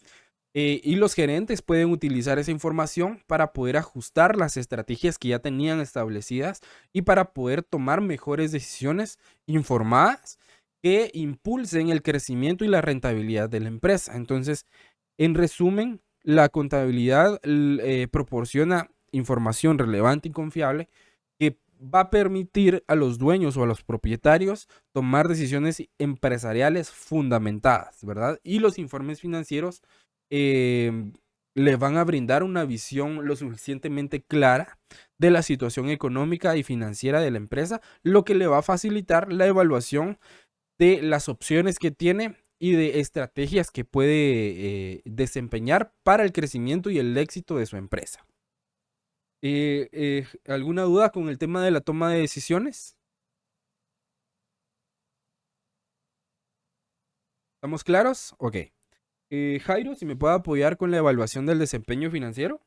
Y los gerentes pueden utilizar esa información para poder ajustar las estrategias que ya tenían establecidas y para poder tomar mejores decisiones informadas que impulsen el crecimiento y la rentabilidad de la empresa. Entonces, en resumen, la contabilidad proporciona información relevante y confiable que va a permitir a los dueños o a los propietarios tomar decisiones empresariales fundamentadas, ¿verdad? Y los informes financieros le van a brindar una visión lo suficientemente clara de la situación económica y financiera de la empresa, lo que le va a facilitar la evaluación de las opciones que tiene y de estrategias que puede desempeñar para el crecimiento y el éxito de su empresa. ¿Alguna duda con el tema de la toma de decisiones? ¿Estamos claros? Ok. Jairo, si me puede apoyar con la evaluación del desempeño financiero.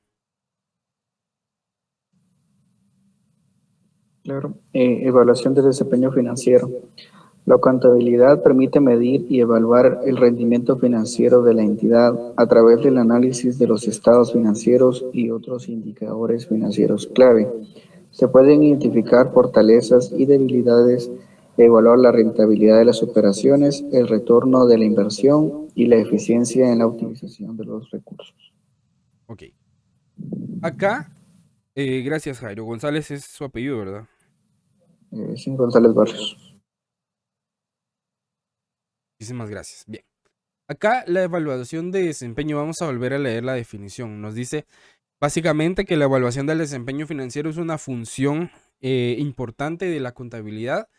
Claro. Evaluación del desempeño financiero. La contabilidad permite medir y evaluar el rendimiento financiero de la entidad a través del análisis de los estados financieros y otros indicadores financieros clave. Se pueden identificar fortalezas y debilidades, evaluar la rentabilidad de las operaciones, el retorno de la inversión y la eficiencia en la utilización de los recursos. Ok. Acá, gracias Jairo. González es su apellido, ¿verdad? Sí, González Barrios. Muchísimas gracias. Bien. Acá la evaluación de desempeño, vamos a volver a leer la definición. Nos dice básicamente que la evaluación del desempeño financiero es una función importante de la contabilidad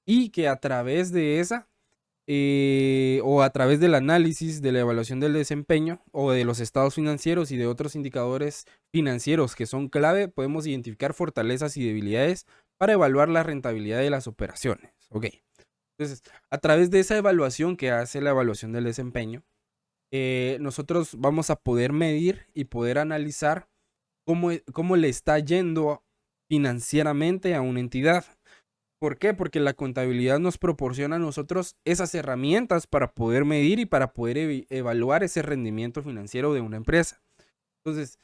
y que a través de esa o a través del análisis de la evaluación del desempeño o de los estados financieros y de otros indicadores financieros que son clave, podemos identificar fortalezas y debilidades para evaluar la rentabilidad de las operaciones. Ok. Entonces, a través de esa evaluación que hace la evaluación del desempeño, nosotros vamos a poder medir y poder analizar cómo le está yendo financieramente a una entidad. ¿Por qué? Porque la contabilidad nos proporciona a nosotros esas herramientas para poder medir y para poder evaluar ese rendimiento financiero de una empresa. Entonces,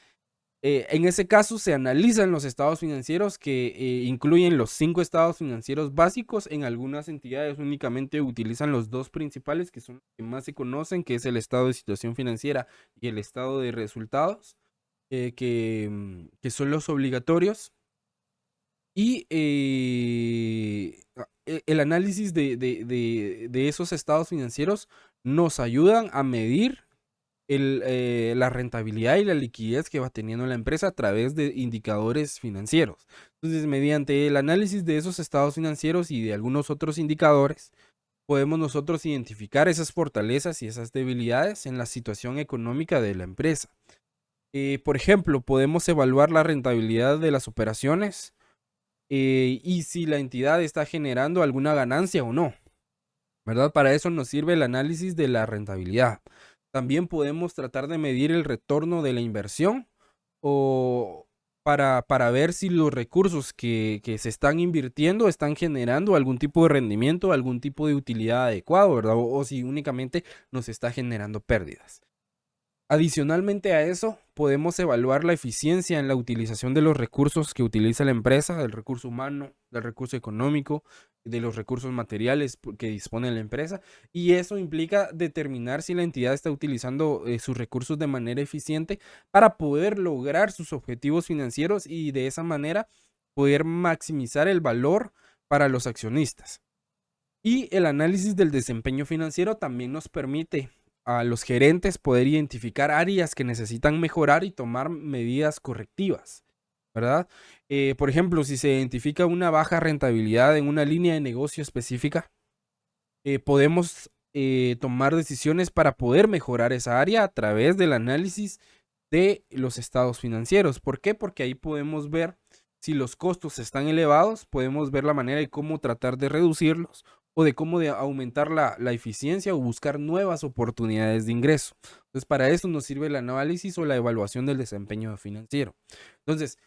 en ese caso se analizan los estados financieros que incluyen los 5 estados financieros básicos. En algunas entidades únicamente utilizan los 2 principales que son los que más se conocen, que es el estado de situación financiera y el estado de resultados, que son los obligatorios. Y el análisis de esos estados financieros nos ayudan a medir la rentabilidad y la liquidez que va teniendo la empresa a través de indicadores financieros. Entonces, mediante el análisis de esos estados financieros y de algunos otros indicadores, podemos nosotros identificar esas fortalezas y esas debilidades en la situación económica de la empresa. Por ejemplo, podemos evaluar la rentabilidad de las operaciones y si la entidad está generando alguna ganancia o no, ¿verdad? Para eso nos sirve el análisis de la rentabilidad. También podemos tratar de medir el retorno de la inversión o para ver si los recursos que se están invirtiendo están generando algún tipo de rendimiento, algún tipo de utilidad adecuado, ¿verdad? O si únicamente nos está generando pérdidas. Adicionalmente a eso, podemos evaluar la eficiencia en la utilización de los recursos que utiliza la empresa, del recurso humano, del recurso económico, de los recursos materiales que dispone la empresa, y eso implica determinar si la entidad está utilizando sus recursos de manera eficiente para poder lograr sus objetivos financieros y de esa manera poder maximizar el valor para los accionistas. Y el análisis del desempeño financiero también nos permite a los gerentes poder identificar áreas que necesitan mejorar y tomar medidas correctivas, ¿verdad? Por ejemplo, si se identifica una baja rentabilidad en una línea de negocio específica, podemos tomar decisiones para poder mejorar esa área a través del análisis de los estados financieros. ¿Por qué? Porque ahí podemos ver si los costos están elevados, podemos ver la manera de cómo tratar de reducirlos o de cómo de aumentar la eficiencia o buscar nuevas oportunidades de ingreso. Entonces, para eso nos sirve el análisis o la evaluación del desempeño financiero. Entonces,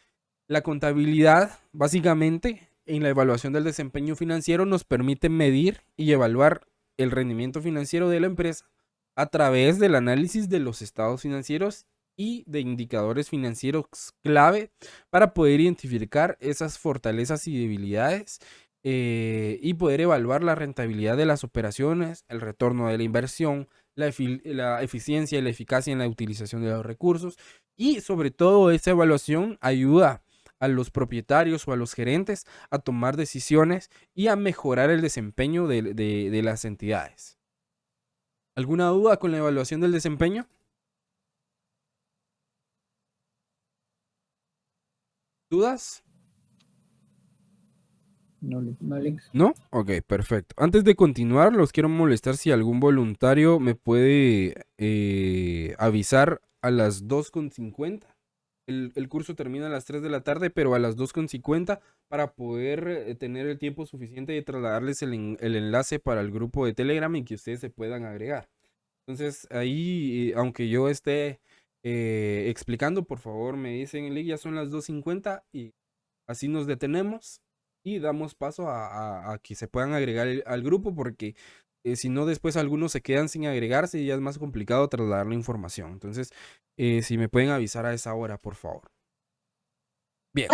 la contabilidad, básicamente, en la evaluación del desempeño financiero nos permite medir y evaluar el rendimiento financiero de la empresa a través del análisis de los estados financieros y de indicadores financieros clave para poder identificar esas fortalezas y debilidades y poder evaluar la rentabilidad de las operaciones, el retorno de la inversión, la eficiencia y la eficacia en la utilización de los recursos, y sobre todo esa evaluación ayuda a los propietarios o a los gerentes a tomar decisiones y a mejorar el desempeño de las entidades. ¿Alguna duda con la evaluación del desempeño? ¿Dudas? ¿No? Ok, perfecto. Antes de continuar, los quiero molestar si algún voluntario me puede avisar a las 2:50. El curso termina a las 3 de la tarde, pero a las 2:50 para poder tener el tiempo suficiente de trasladarles el enlace para el grupo de Telegram y que ustedes se puedan agregar. Entonces, ahí, aunque yo esté explicando, por favor me dicen, ya son las 2:50 y así nos detenemos y damos paso a que se puedan agregar al grupo, porque si no, después algunos se quedan sin agregarse y ya es más complicado trasladar la información. Entonces, si me pueden avisar a esa hora, por favor. Bien.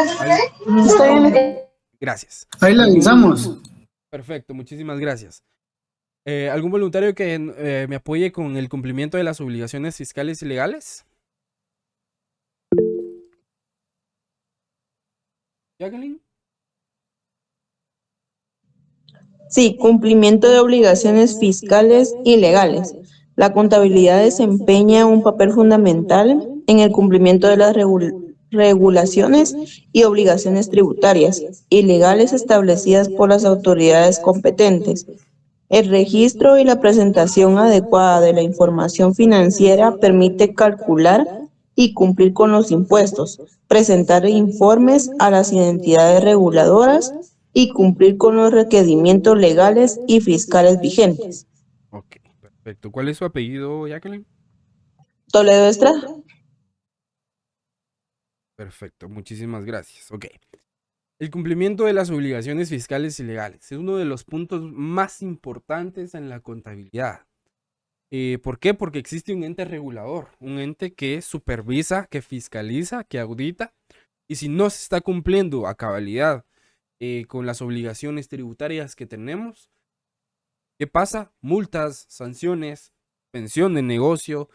Gracias. Ahí la avisamos. Perfecto, muchísimas gracias. ¿Algún voluntario que me apoye con el cumplimiento de las obligaciones fiscales y legales? Jacqueline. Sí, cumplimiento de obligaciones fiscales y legales. La contabilidad desempeña un papel fundamental en el cumplimiento de las regulaciones y obligaciones tributarias y legales establecidas por las autoridades competentes. El registro y la presentación adecuada de la información financiera permite calcular y cumplir con los impuestos, presentar informes a las entidades reguladoras y cumplir con los requerimientos legales y fiscales vigentes. Ok, perfecto. ¿Cuál es su apellido, Jacqueline? Toledo Estrada. Perfecto, muchísimas gracias. Ok. El cumplimiento de las obligaciones fiscales y legales es uno de los puntos más importantes en la contabilidad. ¿Por qué? Porque existe un ente regulador, un ente que supervisa, que fiscaliza, que audita, y si no se está cumpliendo a cabalidad con las obligaciones tributarias que tenemos, ¿qué pasa? Multas, sanciones, suspensión de negocio,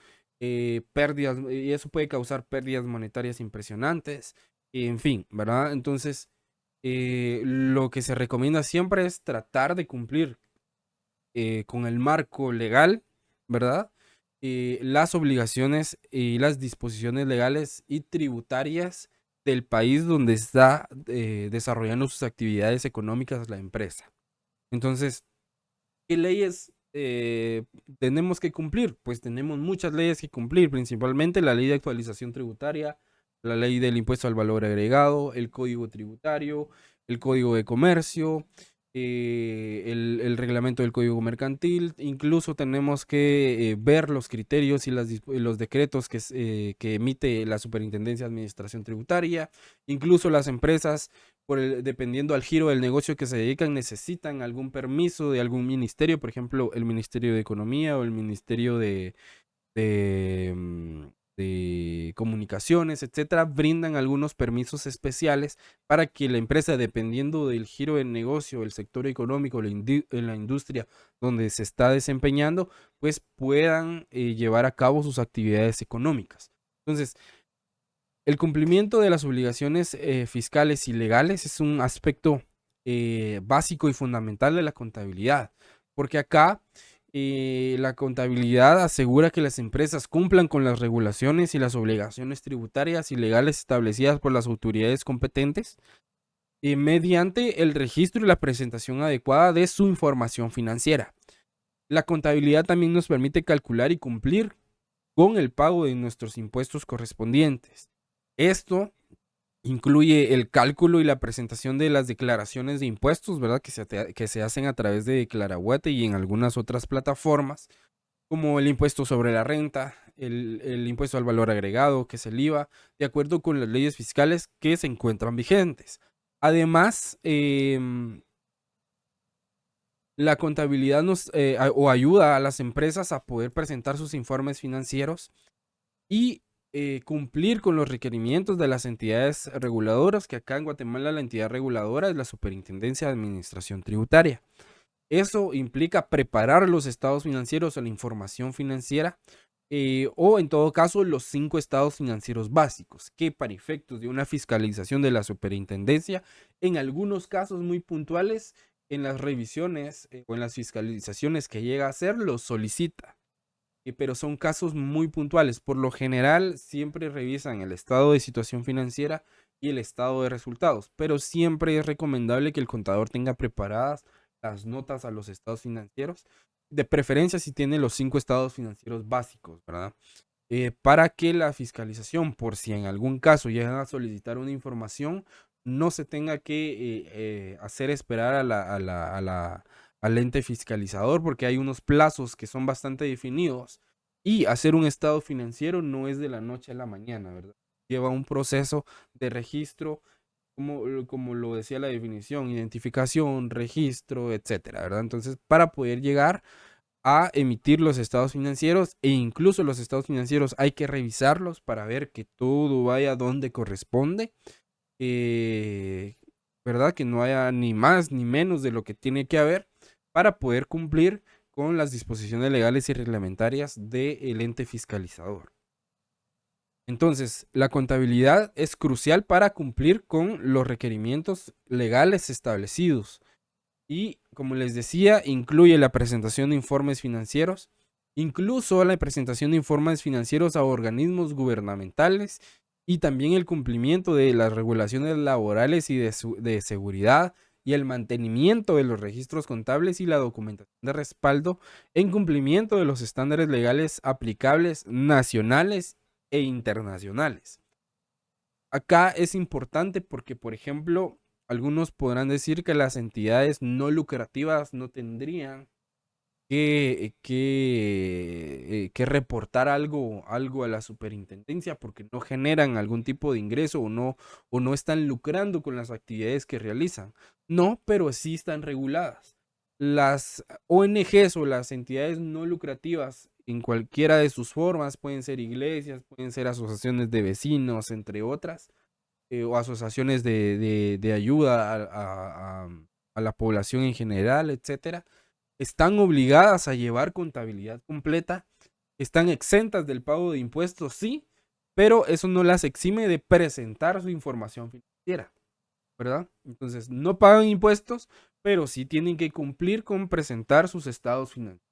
pérdidas, y eso puede causar pérdidas monetarias impresionantes, en fin, ¿verdad? Entonces, lo que se recomienda siempre es tratar de cumplir con el marco legal, ¿verdad? Las obligaciones y las disposiciones legales y tributarias del país donde está desarrollando sus actividades económicas la empresa. Entonces, ¿qué leyes tenemos que cumplir? Pues tenemos muchas leyes que cumplir, principalmente la ley de actualización tributaria, la ley del impuesto al valor agregado, el código tributario, el código de comercio, el reglamento del Código Mercantil, incluso tenemos que ver los criterios y los decretos que emite la Superintendencia de Administración Tributaria. Incluso las empresas, dependiendo al giro del negocio que se dedican, necesitan algún permiso de algún ministerio, por ejemplo, el Ministerio de Economía o el Ministerio de comunicaciones, etcétera, brindan algunos permisos especiales para que la empresa, dependiendo del giro del negocio, el sector económico, la industria donde se está desempeñando, pues puedan llevar a cabo sus actividades económicas. Entonces, el cumplimiento de las obligaciones fiscales y legales es un aspecto básico y fundamental de la contabilidad, porque acá la contabilidad asegura que las empresas cumplan con las regulaciones y las obligaciones tributarias y legales establecidas por las autoridades competentes mediante el registro y la presentación adecuada de su información financiera. La contabilidad también nos permite calcular y cumplir con el pago de nuestros impuestos correspondientes. Esto incluye el cálculo y la presentación de las declaraciones de impuestos, ¿verdad? Que se hacen a través de Declarahuete y en algunas otras plataformas, como el impuesto sobre la renta, el impuesto al valor agregado, que es el IVA, de acuerdo con las leyes fiscales que se encuentran vigentes. Además, la contabilidad ayuda a las empresas a poder presentar sus informes financieros y cumplir con los requerimientos de las entidades reguladoras, que acá en Guatemala la entidad reguladora es la Superintendencia de Administración Tributaria. Eso implica preparar los estados financieros o la información financiera, o en todo caso los 5 estados financieros básicos, que para efectos de una fiscalización de la Superintendencia, en algunos casos muy puntuales, en las revisiones o en las fiscalizaciones que llega a hacer, los solicita. Pero son casos muy puntuales. Por lo general, siempre revisan el estado de situación financiera y el estado de resultados, pero siempre es recomendable que el contador tenga preparadas las notas a los estados financieros, de preferencia si tiene los 5 estados financieros básicos, ¿verdad? Para que la fiscalización, por si en algún caso llegan a solicitar una información, no se tenga que hacer esperar al ente fiscalizador, porque hay unos plazos que son bastante definidos y hacer un estado financiero no es de la noche a la mañana, ¿verdad? Lleva un proceso de registro, como lo decía la definición, identificación, registro, etcétera, ¿verdad? Entonces, para poder llegar a emitir los estados financieros, e incluso los estados financieros hay que revisarlos para ver que todo vaya donde corresponde, ¿verdad? Que no haya ni más ni menos de lo que tiene que haber, para poder cumplir con las disposiciones legales y reglamentarias del ente fiscalizador. Entonces, la contabilidad es crucial para cumplir con los requerimientos legales establecidos y, como les decía, incluye la presentación de informes financieros, incluso la presentación de informes financieros a organismos gubernamentales y también el cumplimiento de las regulaciones laborales y de seguridad, y el mantenimiento de los registros contables y la documentación de respaldo en cumplimiento de los estándares legales aplicables nacionales e internacionales. Acá es importante porque, por ejemplo, algunos podrán decir que las entidades no lucrativas no tendrían que reportar algo a la superintendencia porque no generan algún tipo de ingreso o no están lucrando con las actividades que realizan. No, pero sí están reguladas. Las ONGs o las entidades no lucrativas en cualquiera de sus formas, pueden ser iglesias, pueden ser asociaciones de vecinos, entre otras, o asociaciones de ayuda a la población en general, etcétera, están obligadas a llevar contabilidad completa, están exentas del pago de impuestos, sí, pero eso no las exime de presentar su información financiera, ¿verdad? Entonces, no pagan impuestos, pero sí tienen que cumplir con presentar sus estados financieros.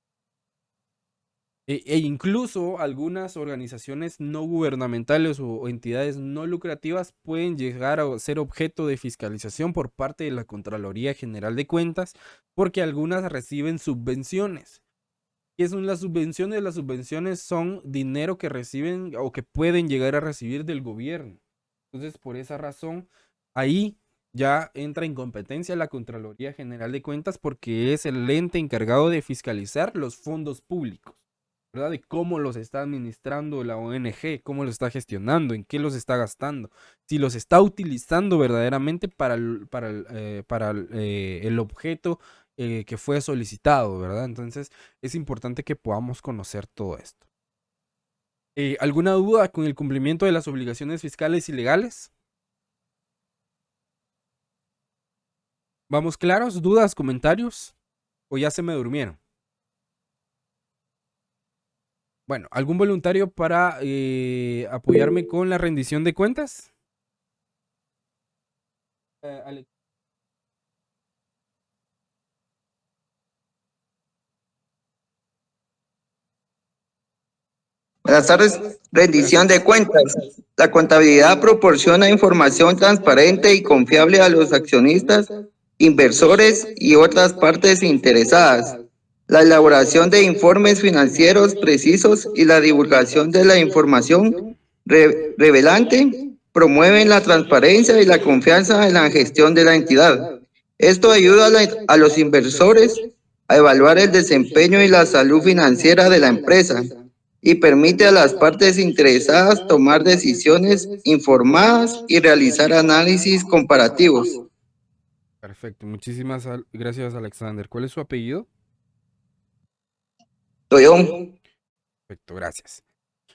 E incluso algunas organizaciones no gubernamentales o entidades no lucrativas pueden llegar a ser objeto de fiscalización por parte de la Contraloría General de Cuentas, porque algunas reciben subvenciones. ¿Qué son las subvenciones? Las subvenciones son dinero que reciben o que pueden llegar a recibir del gobierno. Entonces, por esa razón, ahí ya entra en competencia la Contraloría General de Cuentas porque es el ente encargado de fiscalizar los fondos públicos, ¿verdad? De cómo los está administrando la ONG, cómo los está gestionando, en qué los está gastando, si los está utilizando verdaderamente para el objeto que fue solicitado, ¿verdad? Entonces es importante que podamos conocer todo esto. ¿Alguna duda con el cumplimiento de las obligaciones fiscales y legales? ¿Vamos claros? ¿Dudas? ¿Comentarios? ¿O ya se me durmieron? Bueno, ¿algún voluntario para apoyarme con la rendición de cuentas? Alex. Buenas tardes. Rendición de cuentas. La contabilidad proporciona información transparente y confiable a los accionistas, inversores y otras partes interesadas. La elaboración de informes financieros precisos y la divulgación de la información relevante promueven la transparencia y la confianza en la gestión de la entidad. Esto ayuda a los inversores a evaluar el desempeño y la salud financiera de la empresa y permite a las partes interesadas tomar decisiones informadas y realizar análisis comparativos. Perfecto, muchísimas gracias, Alexander. ¿Cuál es su apellido? Toyón. Perfecto, gracias.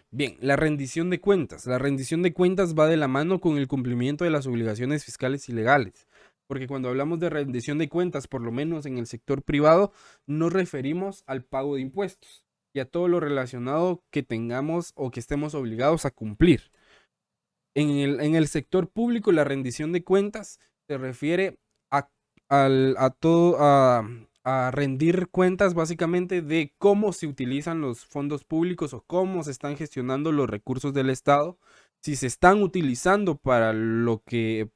Bien, la rendición de cuentas. La rendición de cuentas va de la mano con el cumplimiento de las obligaciones fiscales y legales. Porque cuando hablamos de rendición de cuentas, por lo menos en el sector privado, nos referimos al pago de impuestos y a todo lo relacionado que tengamos o que estemos obligados a cumplir. En el sector público, la rendición de cuentas se refiere a rendir cuentas básicamente de cómo se utilizan los fondos públicos o cómo se están gestionando los recursos del Estado, si se están utilizando para lo que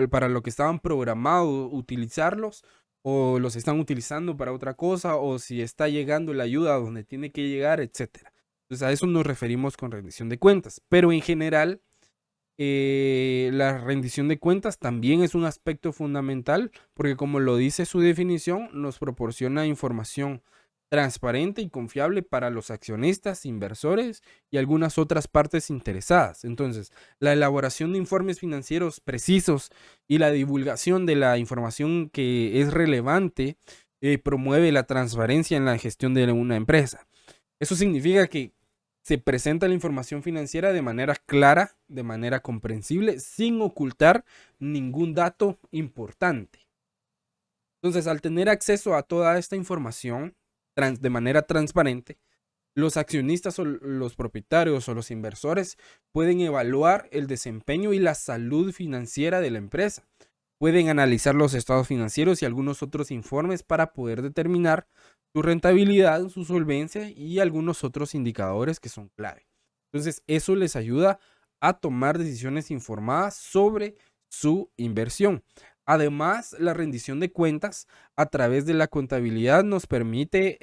para lo que estaban programados utilizarlos, o los están utilizando para otra cosa, o si está llegando la ayuda a donde tiene que llegar, etcétera. Entonces a eso nos referimos con rendición de cuentas, pero en general la rendición de cuentas también es un aspecto fundamental porque, como lo dice su definición, nos proporciona información transparente y confiable para los accionistas, inversores y algunas otras partes interesadas. Entonces, la elaboración de informes financieros precisos y la divulgación de la información que es relevante promueve la transparencia en la gestión de una empresa. Eso significa que se presenta la información financiera de manera clara, de manera comprensible, sin ocultar ningún dato importante. Entonces, al tener acceso a toda esta información de manera transparente, los accionistas o los propietarios o los inversores pueden evaluar el desempeño y la salud financiera de la empresa. Pueden analizar los estados financieros y algunos otros informes para poder determinar su rentabilidad, su solvencia y algunos otros indicadores que son clave. Entonces, eso les ayuda a tomar decisiones informadas sobre su inversión. Además, la rendición de cuentas a través de la contabilidad nos permite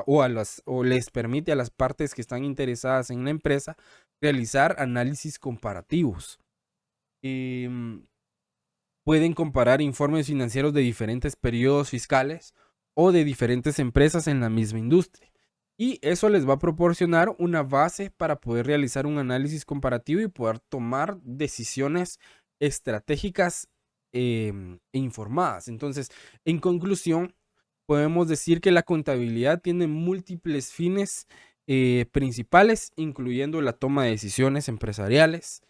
o les permite a las partes que están interesadas en la empresa realizar análisis comparativos. Pueden comparar informes financieros de diferentes periodos fiscales o de diferentes empresas en la misma industria. Y eso les va a proporcionar una base para poder realizar un análisis comparativo y poder tomar decisiones estratégicas e informadas. Entonces, en conclusión, podemos decir que la contabilidad tiene múltiples fines principales, incluyendo la toma de decisiones empresariales,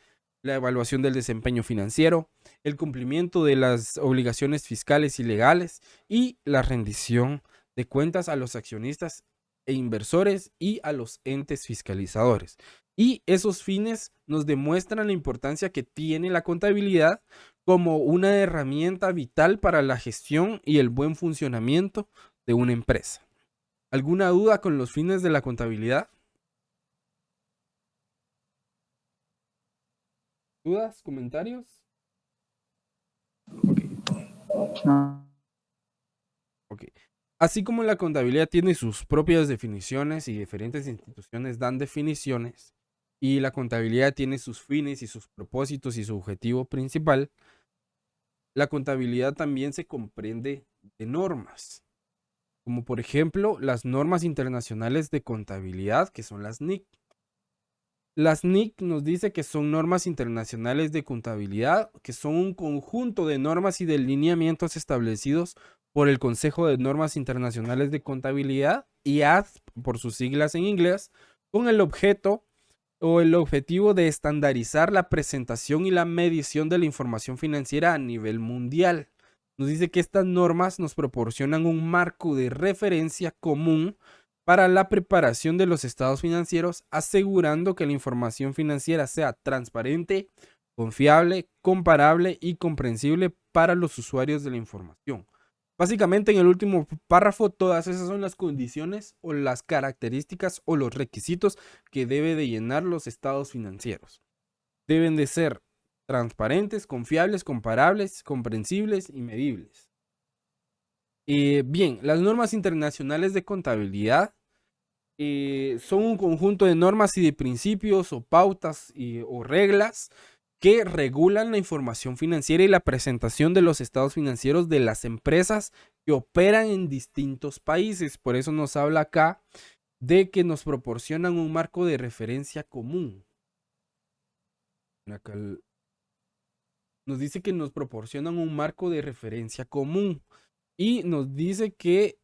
la evaluación del desempeño financiero, el cumplimiento de las obligaciones fiscales y legales y la rendición de cuentas a los accionistas e inversores y a los entes fiscalizadores. Y esos fines nos demuestran la importancia que tiene la contabilidad como una herramienta vital para la gestión y el buen funcionamiento de una empresa. ¿Alguna duda con los fines de la contabilidad? ¿Dudas? ¿Comentarios? Ok. Así como la contabilidad tiene sus propias definiciones y diferentes instituciones dan definiciones, y la contabilidad tiene sus fines y sus propósitos y su objetivo principal, la contabilidad también se comprende de normas, como por ejemplo las normas internacionales de contabilidad, que son las NIC. Las NIC nos dice que son normas internacionales de contabilidad, que son un conjunto de normas y de lineamientos establecidos por el Consejo de Normas Internacionales de Contabilidad, IASP por sus siglas en inglés, con el objeto o el objetivo de estandarizar la presentación y la medición de la información financiera a nivel mundial. Nos dice que estas normas nos proporcionan un marco de referencia común para la preparación de los estados financieros, asegurando que la información financiera sea transparente, confiable, comparable y comprensible para los usuarios de la información. Básicamente, en el último párrafo, todas esas son las condiciones o las características o los requisitos que debe de llenar los estados financieros. Deben de ser transparentes, confiables, comparables, comprensibles y medibles. Bien, las normas internacionales de contabilidad son un conjunto de normas y de principios o pautas o reglas que regulan la información financiera y la presentación de los estados financieros de las empresas que operan en distintos países. Por eso nos habla acá de que nos proporcionan un marco de referencia común. Acá nos dice que nos proporcionan un marco de referencia común y nos dice que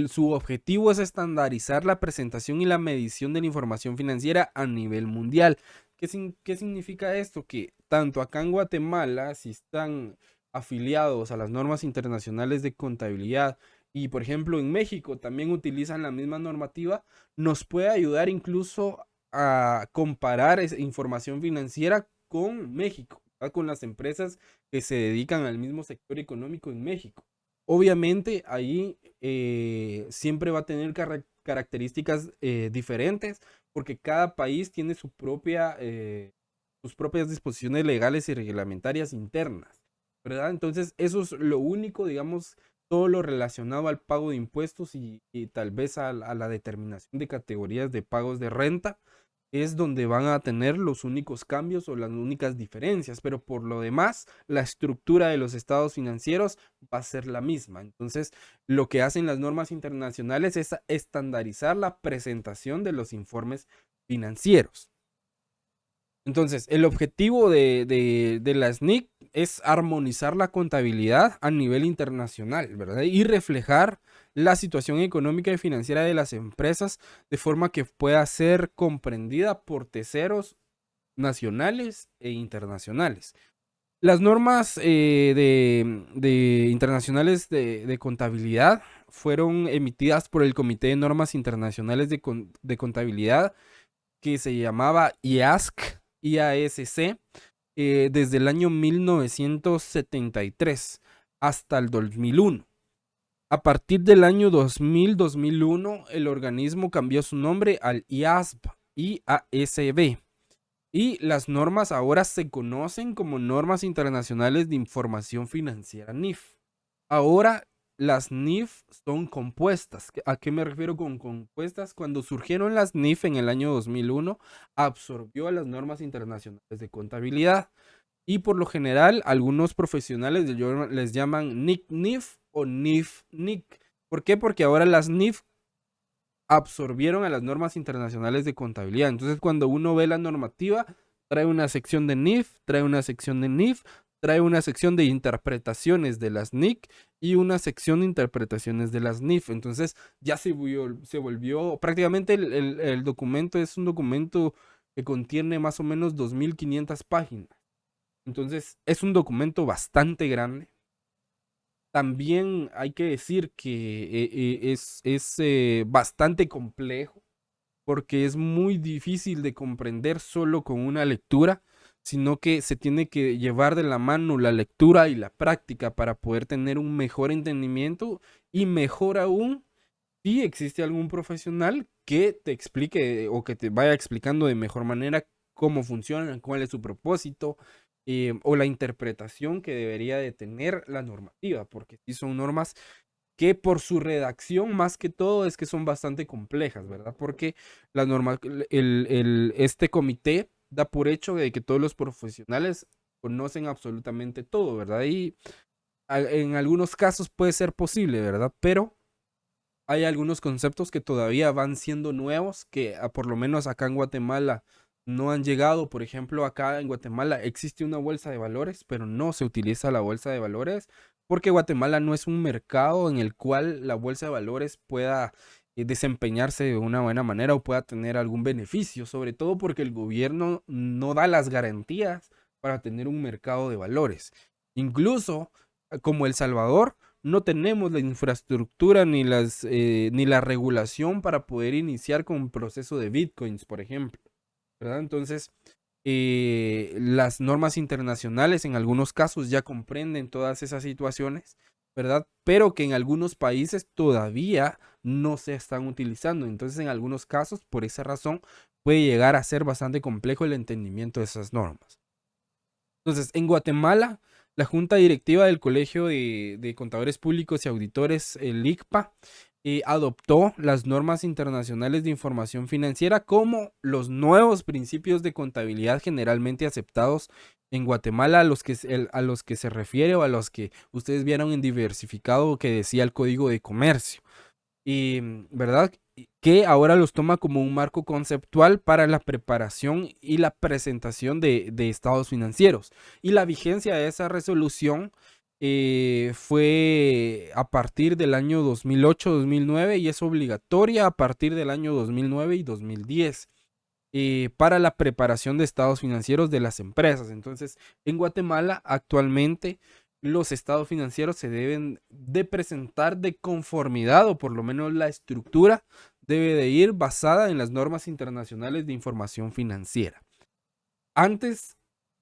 su objetivo es estandarizar la presentación y la medición de la información financiera a nivel mundial. ¿Qué significa esto? Que tanto acá en Guatemala, si están afiliados a las normas internacionales de contabilidad y por ejemplo en México también utilizan la misma normativa, nos puede ayudar incluso a comparar esa información financiera con México, ¿verdad? Con las empresas que se dedican al mismo sector económico en México. Obviamente ahí siempre va a tener características diferentes porque cada país tiene sus propias disposiciones legales y reglamentarias internas, ¿verdad? Entonces eso es lo único, digamos, todo lo relacionado al pago de impuestos y tal vez a la determinación de categorías de pagos de renta es donde van a tener los únicos cambios o las únicas diferencias, pero por lo demás, la estructura de los estados financieros va a ser la misma. Entonces, lo que hacen las normas internacionales es estandarizar la presentación de los informes financieros. Entonces, el objetivo de las NIC es armonizar la contabilidad a nivel internacional, ¿verdad? Y reflejar la situación económica y financiera de las empresas de forma que pueda ser comprendida por terceros nacionales e internacionales. Las normas internacionales de contabilidad fueron emitidas por el Comité de Normas Internacionales de Contabilidad, que se llamaba IASC, desde el año 1973 hasta el 2001. A partir del año 2001, el organismo cambió su nombre al IASB, y las normas ahora se conocen como Normas Internacionales de Información Financiera, NIF. Ahora las NIF son compuestas. ¿A qué me refiero con compuestas? Cuando surgieron las NIF en el año 2001, absorbió a las normas internacionales de contabilidad. Y por lo general, algunos profesionales les llaman NIC-NIF o NIF-NIC. ¿Por qué? Porque ahora las NIF absorbieron a las normas internacionales de contabilidad. Entonces, cuando uno ve la normativa, trae una sección de NIF, trae una sección de NIF, trae una sección de interpretaciones de las NIC y una sección de interpretaciones de las NIF. Entonces ya se volvió prácticamente el documento es un documento que contiene más o menos 2500 páginas. Entonces es un documento bastante grande. También hay que decir que es bastante complejo porque es muy difícil de comprender solo con una lectura, sino que se tiene que llevar de la mano la lectura y la práctica para poder tener un mejor entendimiento y mejor aún si existe algún profesional que te explique o que te vaya explicando de mejor manera cómo funciona, cuál es su propósito o la interpretación que debería de tener la normativa, porque sí son normas que por su redacción, más que todo, es que son bastante complejas, ¿verdad? Porque la norma, este comité da por hecho de que todos los profesionales conocen absolutamente todo, ¿verdad? Y en algunos casos puede ser posible, ¿verdad? Pero hay algunos conceptos que todavía van siendo nuevos, que por lo menos acá en Guatemala no han llegado. Por ejemplo, acá en Guatemala existe una bolsa de valores, pero no se utiliza la bolsa de valores porque Guatemala no es un mercado en el cual la bolsa de valores pueda desempeñarse de una buena manera o pueda tener algún beneficio, sobre todo porque el gobierno no da las garantías para tener un mercado de valores. Incluso como El Salvador, no tenemos la infraestructura ni la regulación para poder iniciar con un proceso de bitcoins, por ejemplo, ¿verdad? Entonces, las normas internacionales en algunos casos ya comprenden todas esas situaciones, ¿verdad? Pero que en algunos países todavía no se están utilizando. Entonces, en algunos casos, por esa razón, puede llegar a ser bastante complejo el entendimiento de esas normas. Entonces, en Guatemala, la Junta Directiva del Colegio de Contadores Públicos y Auditores, el ICPA, adoptó las normas internacionales de información financiera como los nuevos principios de contabilidad generalmente aceptados en Guatemala, a los que se refiere o a los que ustedes vieron en diversificado que decía el Código de Comercio. Y, ¿verdad? Que ahora los toma como un marco conceptual para la preparación y la presentación de estados financieros. Y la vigencia de esa resolución fue a partir del año 2008-2009 y es obligatoria a partir del año 2009 y 2010 para la preparación de estados financieros de las empresas. Entonces, en Guatemala actualmente los estados financieros se deben de presentar de conformidad, o por lo menos la estructura debe de ir basada en las normas internacionales de información financiera. Antes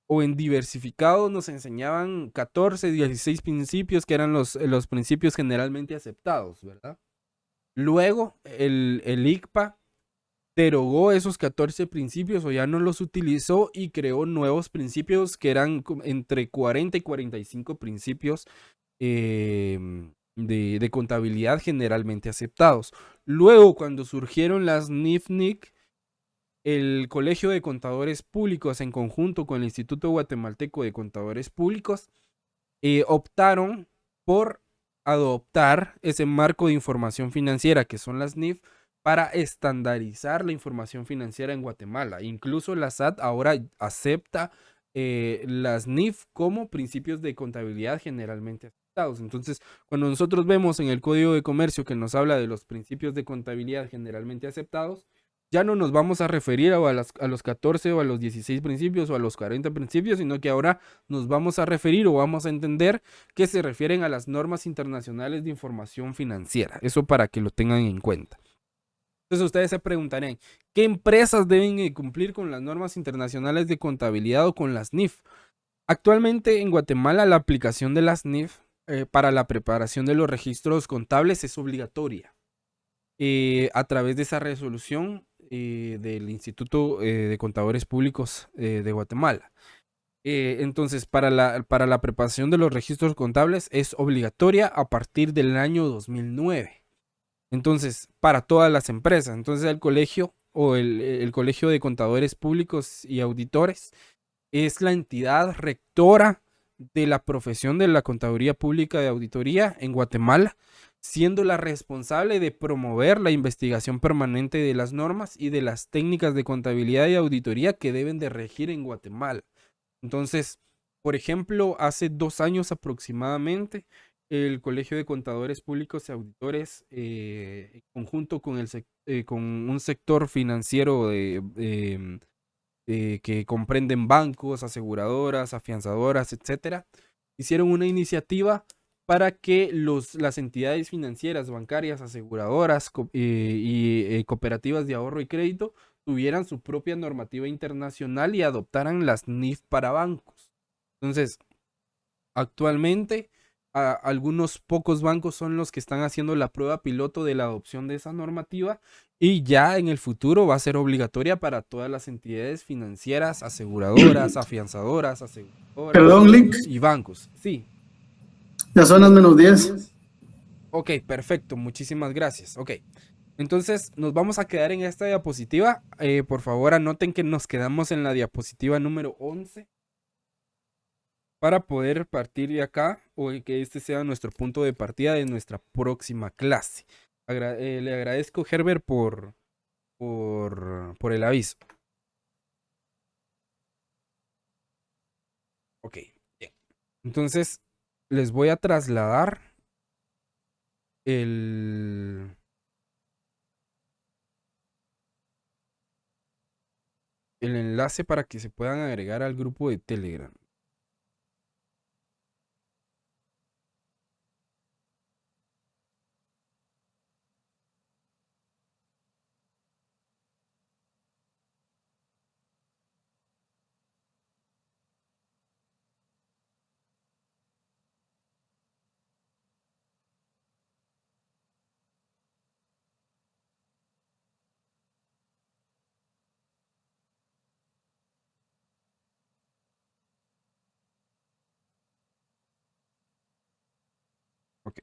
o en diversificado nos enseñaban 14, 16 principios que eran los principios generalmente aceptados, ¿verdad? Luego el ICPA derogó esos 14 principios o ya no los utilizó y creó nuevos principios que eran entre 40 y 45 principios de contabilidad generalmente aceptados. Luego, cuando surgieron las NIF-NIC, el Colegio de Contadores Públicos en conjunto con el Instituto Guatemalteco de Contadores Públicos optaron por adoptar ese marco de información financiera que son las NIF para estandarizar la información financiera en Guatemala. Incluso la SAT ahora acepta las NIF como principios de contabilidad generalmente aceptados. Entonces, cuando nosotros vemos en el Código de Comercio que nos habla de los principios de contabilidad generalmente aceptados, ya no nos vamos a referir a los 14 o a los 16 principios o a los 40 principios, sino que ahora nos vamos a referir o vamos a entender que se refieren a las normas internacionales de información financiera. Eso para que lo tengan en cuenta. Entonces ustedes se preguntarán, ¿qué empresas deben cumplir con las normas internacionales de contabilidad o con las NIF? Actualmente en Guatemala la aplicación de las NIF para la preparación de los registros contables es obligatoria. A través de esa resolución del Instituto de Contadores Públicos de Guatemala. Entonces, para la preparación de los registros contables es obligatoria a partir del año 2009. Entonces, para todas las empresas. Entonces, el colegio o el Colegio de Contadores Públicos y Auditores es la entidad rectora de la profesión de la contaduría pública de auditoría en Guatemala, siendo la responsable de promover la investigación permanente de las normas y de las técnicas de contabilidad y auditoría que deben de regir en Guatemala. Entonces, por ejemplo, hace 2 años aproximadamente, el Colegio de Contadores Públicos y Auditores, en conjunto con un sector financiero que comprenden bancos, aseguradoras, afianzadoras, etcétera, hicieron una iniciativa para que las entidades financieras, bancarias, aseguradoras y cooperativas de ahorro y crédito tuvieran su propia normativa internacional y adoptaran las NIF para bancos. Entonces, actualmente algunos pocos bancos son los que están haciendo la prueba piloto de la adopción de esa normativa y ya en el futuro va a ser obligatoria para todas las entidades financieras, aseguradoras, afianzadoras, Perdón, Lick. y bancos. Sí. Ya son las -10. Ok, perfecto, muchísimas gracias. Ok, entonces nos vamos a quedar en esta diapositiva. Por favor, anoten que nos quedamos en la diapositiva número 11 para poder partir de acá o que este sea nuestro punto de partida de nuestra próxima clase. Le agradezco, Herbert, por el aviso. Ok, bien. Entonces, les voy a trasladar el enlace para que se puedan agregar al grupo de Telegram. Ok.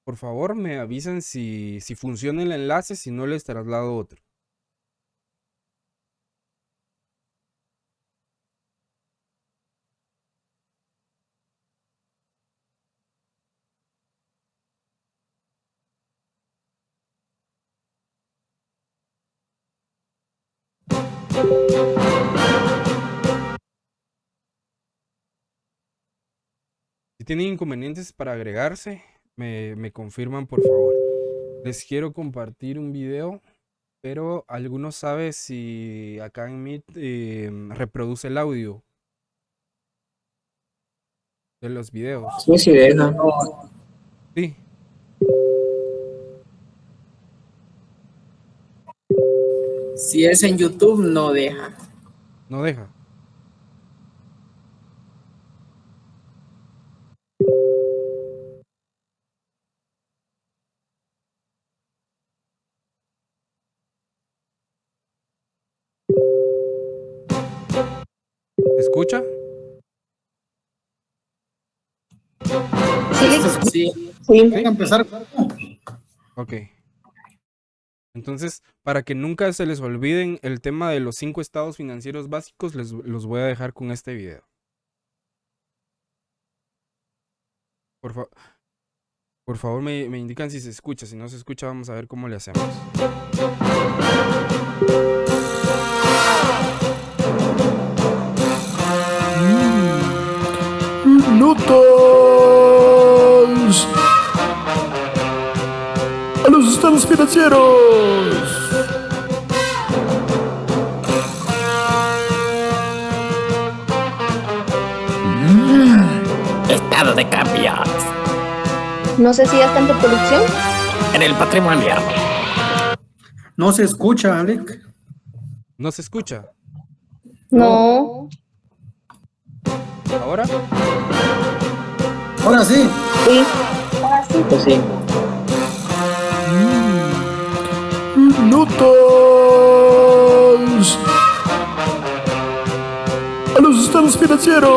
Por favor, me avisan si funciona el enlace, si no les traslado otro. Si tienen inconvenientes para agregarse, me confirman, por favor. Les quiero compartir un video, pero ¿alguno sabe si acá en Meet reproduce el audio de los videos? Sí, sí, deja. Sí. Si es en YouTube, no deja. No deja. ¿Se escucha? Sí. Sí. Voy a empezar. Ok. Entonces, para que nunca se les olviden el tema de los 5 estados financieros básicos, los voy a dejar con este video. Por favor, me indican si se escucha. Si no se escucha, vamos a ver cómo le hacemos. Notas a los estados financieros. Estado de cambios. No sé si ya está en reproducción. En el patrimonio. No se escucha, Alec. ¿No se escucha? No. ¿Ahora? Ahora sí. Sí. Pues sí. Notas a los estados financieros.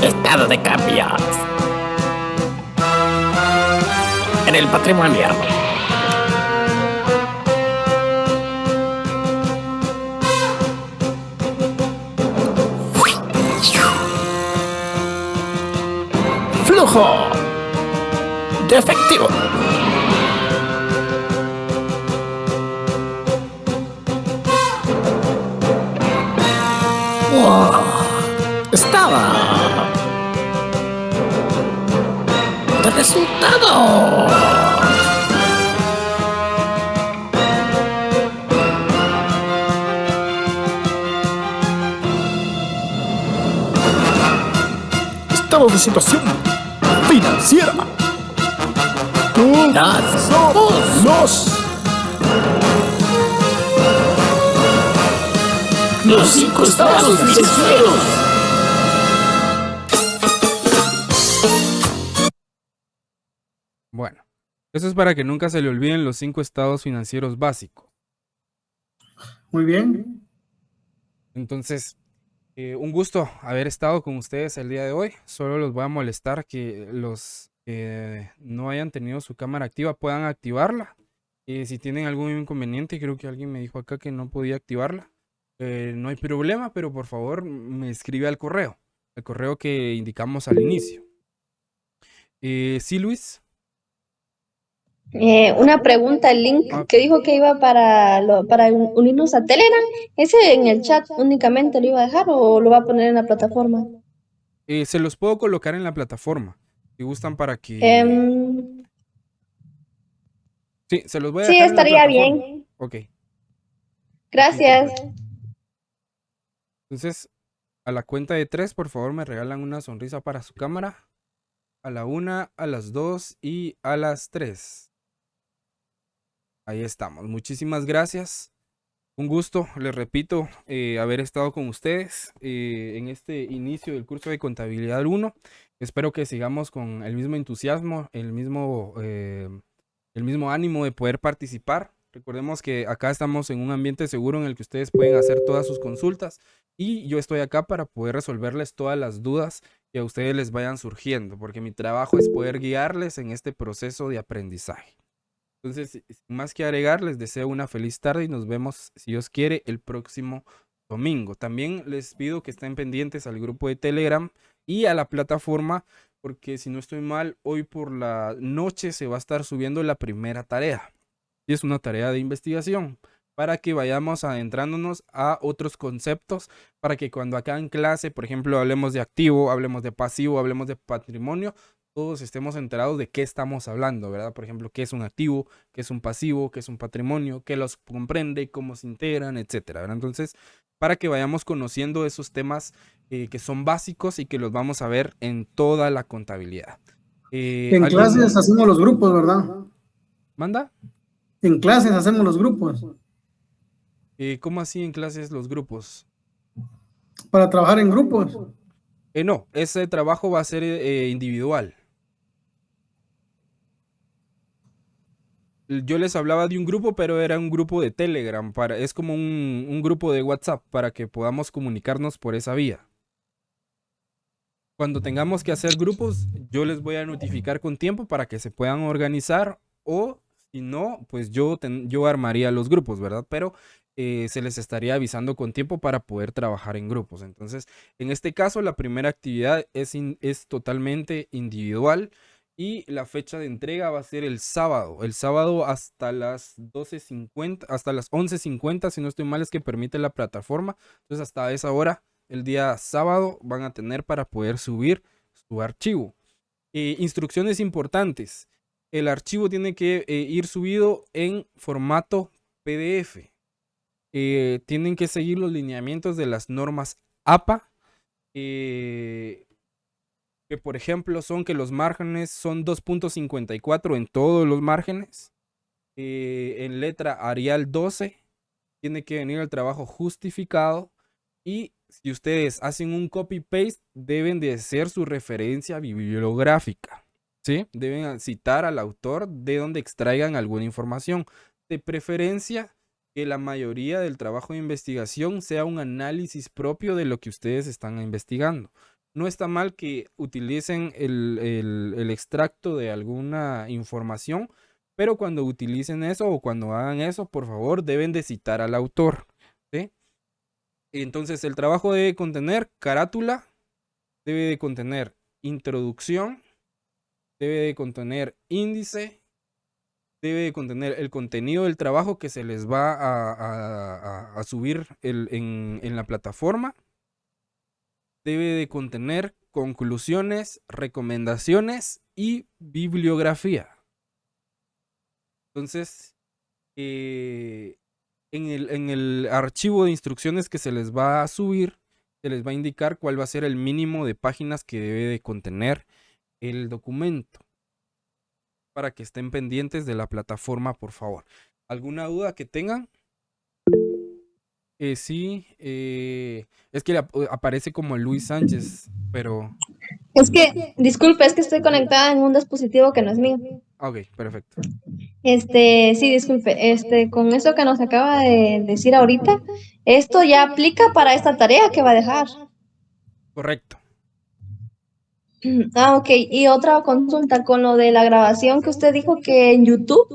Estado de cambios. En el patrimonio. Flujo de efectivo. Wow. Estaba de resultado. Estado de situación financiera. Somos los 5 estados financieros. Bueno, eso es para que nunca se le olviden los 5 estados financieros básicos. Muy bien. Entonces, un gusto haber estado con ustedes el día de hoy. Solo los voy a molestar que los que no hayan tenido su cámara activa puedan activarla. Si tienen algún inconveniente, creo que alguien me dijo acá que no podía activarla. No hay problema, pero por favor me escribe al correo que indicamos al inicio. Sí, Luis. Una pregunta, el link que dijo que iba para unirnos a Telegram, ¿ese en el chat únicamente lo iba a dejar o lo va a poner en la plataforma? Se los puedo colocar en la plataforma, si gustan para que... Sí, se los voy a sí, dejar estaría en la plataforma. bien. Ok. Gracias. Entonces, a la cuenta de 3, por favor, me regalan una sonrisa para su cámara. A la 1, a las 2 y a las 3. Ahí estamos. Muchísimas gracias. Un gusto, les repito, haber estado con ustedes en este inicio del curso de Contabilidad 1. Espero que sigamos con el mismo entusiasmo, el mismo ánimo de poder participar. Recordemos que acá estamos en un ambiente seguro en el que ustedes pueden hacer todas sus consultas y yo estoy acá para poder resolverles todas las dudas que a ustedes les vayan surgiendo, porque mi trabajo es poder guiarles en este proceso de aprendizaje. Entonces, sin más que agregar, les deseo una feliz tarde y nos vemos, si Dios quiere, el próximo domingo. También les pido que estén pendientes al grupo de Telegram y a la plataforma, porque si no estoy mal, hoy por la noche se va a estar subiendo la primera tarea. Y es una tarea de investigación para que vayamos adentrándonos a otros conceptos, para que cuando acá en clase, por ejemplo, hablemos de activo, hablemos de pasivo, hablemos de patrimonio, todos estemos enterados de qué estamos hablando, ¿verdad? Por ejemplo, qué es un activo, qué es un pasivo, qué es un patrimonio, qué los comprende, cómo se integran, etcétera, ¿verdad? Entonces, para que vayamos conociendo esos temas que son básicos y que los vamos a ver en toda la contabilidad. En clases hacemos los grupos, ¿verdad? ¿Manda? En clases hacemos los grupos. ¿Cómo así en clases los grupos? Para trabajar en grupos. No, ese trabajo va a ser individual. Yo les hablaba de un grupo, pero era un grupo de Telegram. Es como un grupo de WhatsApp para que podamos comunicarnos por esa vía. Cuando tengamos que hacer grupos, yo les voy a notificar con tiempo para que se puedan organizar, o si no, pues yo armaría los grupos, ¿verdad? Pero se les estaría avisando con tiempo para poder trabajar en grupos. Entonces, en este caso, la primera actividad es totalmente individual y la fecha de entrega va a ser el sábado. El sábado hasta las 12:50, hasta las 11:50, si no estoy mal, es que permite la plataforma. Entonces, hasta esa hora, el día sábado, van a tener para poder subir su archivo. Instrucciones importantes. El archivo tiene que ir subido en formato PDF. Tienen que seguir los lineamientos de las normas APA, que por ejemplo son que los márgenes son 2.54 en todos los márgenes. En letra Arial 12 tiene que venir el trabajo justificado, y si ustedes hacen un copy-paste deben de hacer su referencia bibliográfica, ¿sí? Deben citar al autor de donde extraigan alguna información, de preferencia que la mayoría del trabajo de investigación sea un análisis propio de lo que ustedes están investigando. No está mal que utilicen el extracto de alguna información, pero cuando utilicen eso o cuando hagan eso, por favor, deben de citar al autor, ¿sí? Entonces, el trabajo debe contener carátula, debe de contener introducción, debe de contener índice, debe de contener el contenido del trabajo que se les va a subir en la plataforma. Debe de contener conclusiones, recomendaciones y bibliografía. Entonces, en el archivo de instrucciones que se les va a subir, se les va a indicar cuál va a ser el mínimo de páginas que debe de contener el documento, para que estén pendientes de la plataforma, por favor. ¿Alguna duda que tengan? Sí, es que aparece como Luis Sánchez, pero... Es que, disculpe, es que estoy conectada en un dispositivo que no es mío. Ok, perfecto. Sí, disculpe, con eso que nos acaba de decir ahorita, Esto ya aplica para esta tarea que va a dejar. Correcto. Ah, ok. Y otra consulta con lo de la grabación que usted dijo que en YouTube.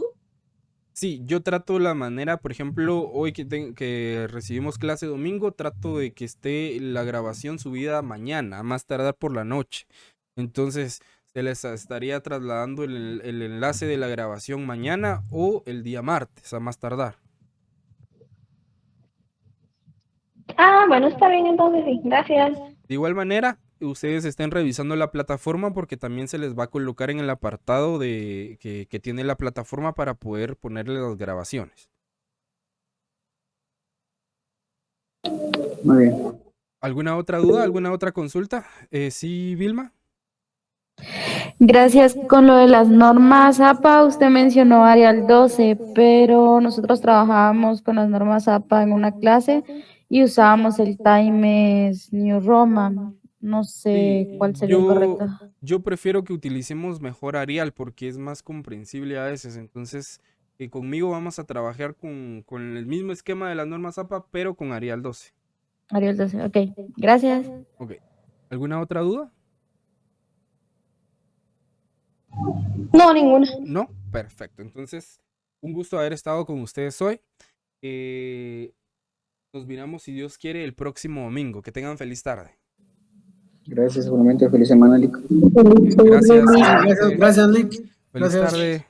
Sí, yo trato la manera, por ejemplo, hoy que recibimos clase domingo, trato de que esté la grabación subida mañana, a más tardar por la noche. Entonces, se les estaría trasladando el enlace de la grabación mañana o el día martes, a más tardar. Ah, bueno, está bien entonces, sí. Gracias. De igual manera, ustedes estén revisando la plataforma porque también se les va a colocar en el apartado de que tiene la plataforma para poder ponerle las grabaciones. Muy bien. ¿Alguna otra duda? ¿Alguna otra consulta? Sí, Vilma. Gracias. Con lo de las normas APA, usted mencionó Arial 12, pero nosotros trabajábamos con las normas APA en una clase y usábamos el Times New Roman. No sé cuál sería el correcto. Yo prefiero que utilicemos mejor Arial porque es más comprensible a veces. Entonces, conmigo vamos a trabajar con el mismo esquema de las normas APA, pero con Arial 12. Arial 12, ok. Gracias. Ok. ¿Alguna otra duda? No, ninguna. No, perfecto. Entonces, un gusto haber estado con ustedes hoy. Nos miramos, si Dios quiere, el próximo domingo. Que tengan feliz tarde. Gracias, igualmente. Feliz semana, Lick. Gracias. Gracias, Lick. Feliz tarde.